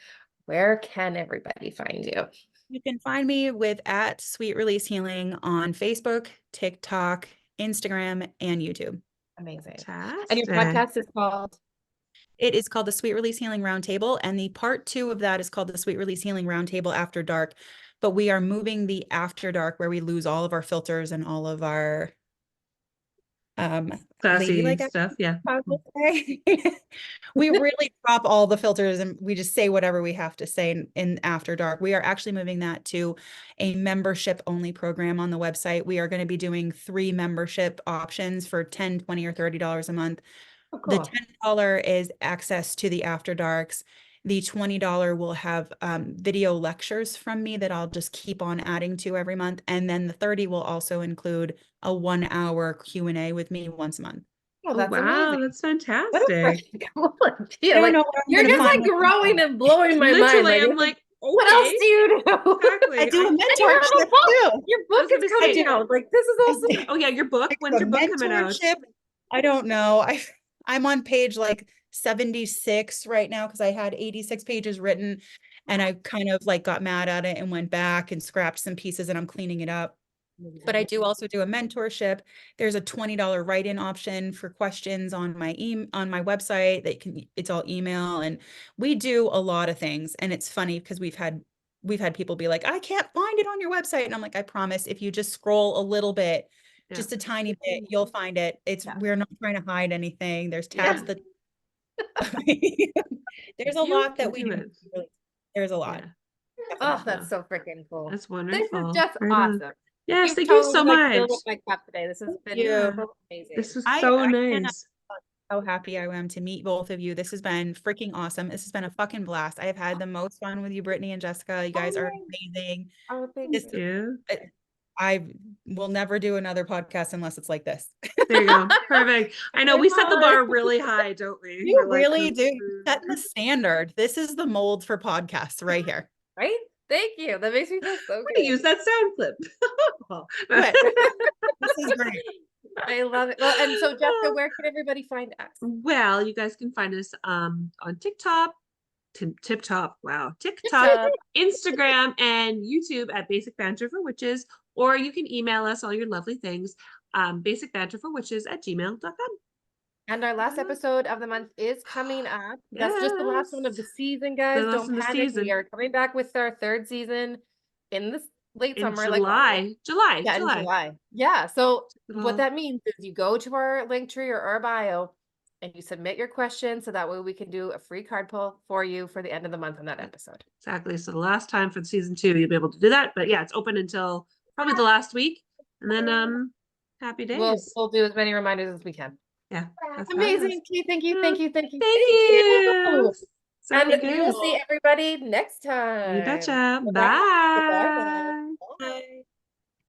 S1: where can everybody find you?
S3: You can find me with at Sweet Release Healing on Facebook, TikTok, Instagram, and YouTube.
S1: Amazing.
S2: Fantastic.
S1: And your podcast is called?
S3: It is called the Sweet Release Healing Roundtable, and the part 2 of that is called the Sweet Release Healing Roundtable After Dark. But we are moving the After Dark where we lose all of our filters and all of our
S2: Classy
S3: ladylike
S2: stuff. Yeah.
S3: we really drop all the filters and we just say whatever we have to say in After Dark. We are actually moving that to a membership only program on the website. We are going to be doing 3 membership options for $10, $20, or $30 a month.
S1: Oh, cool.
S3: The $10 is access to the After Darks. The $20 will have video lectures from me that I'll just keep on adding to every month. And then the 30 will also include a 1-hour Q&A with me once a month.
S1: Oh,
S2: Oh,
S1: that's
S2: wow.
S1: amazing.
S2: That's
S1: What a
S2: fantastic.
S1: freaking cool idea.
S3: I don't
S1: Like,
S3: know what I'm
S1: you're
S3: gonna
S1: just like
S3: find.
S1: growing and blowing my mind.
S2: Literally,
S1: Like,
S2: I'm like,
S1: what else
S2: okay.
S1: do you do?
S2: Exactly.
S3: I do a
S1: And you have a
S3: mentorship
S1: book.
S3: too.
S1: Your book
S2: gonna
S1: is
S2: say-
S1: coming out. Like, this is awesome.
S2: Oh, yeah, your book. When's your book coming out?
S3: Mentorship. I don't know. I'm on page like 76 right now because I had 86 pages written and I kind of like got mad at it and went back and scrapped some pieces and I'm cleaning it up. But I do also do a mentorship. There's a $20 write-in option for questions on my on my website that it's all email, and we do a lot of things. And it's funny because we've had people be like, I can't find it on your website. And I'm like, I promise if you just scroll a little bit,
S2: Yeah.
S3: just a tiny bit, you'll find it. We're not trying to hide anything. There's tabs that there's a lot that we do. There's a lot.
S2: Yeah.
S1: Oh, that's so freaking cool.
S2: That's
S1: This
S2: wonderful.
S1: is just
S2: Right on.
S1: awesome.
S2: Yes,
S1: You've
S2: thank you
S1: totally,
S2: so
S1: like,
S2: much.
S1: filled up my cup today. This has been
S3: you.
S1: so amazing.
S2: This was
S3: I
S2: so
S3: cannot-
S2: nice.
S3: How happy I am to meet both of you. This has been freaking awesome. This has been a fucking blast. I have had the most fun with you, Brittany and Jessica. You guys are amazing.
S1: Oh, thank
S3: This-
S1: you.
S3: I will never do another podcast unless it's like this.
S2: There you go. Perfect. I know we set the bar really high, don't we?
S3: You
S2: We're like,
S3: really do. Setting the standard. This is the mold for podcasts right here.
S1: Right? Thank you. That makes me feel so
S2: I'm
S1: good.
S2: gonna use that sound clip.
S3: Good. This is great.
S1: I love it. Well, and so Jessica, where can everybody find us?
S2: Well, you guys can find us on TikTok, TikTok, Instagram, and YouTube at Basic Banter for Witches, or you can email us all your lovely things, basicbanterforwitches@gmail.com.
S1: And our last episode of the month is coming up. That's just the last one of the season, guys.
S2: The last
S1: Don't
S2: one of the
S1: panic.
S2: season.
S1: We are coming back with our 3rd season in this late
S2: In
S1: summer.
S2: July.
S1: Yeah, in July. Yeah. So
S2: Little-
S1: what that means is you go to our link tree or our bio, and you submit your questions so that way we can do a free card pull for you for the end of the month on that episode.
S2: Exactly. So the last time for season 2, you'll be able to do that. But yeah, it's open until probably the last week. And then happy days.
S1: We'll do as many reminders as we can.
S2: Yeah. That's
S1: Amazing. Kate, thank you.
S2: Thank
S1: you.
S2: you. So
S1: And
S2: good.
S1: we will see everybody next
S2: You
S1: time.
S2: betcha.
S1: Bye-bye.
S2: Bye.
S3: Bye.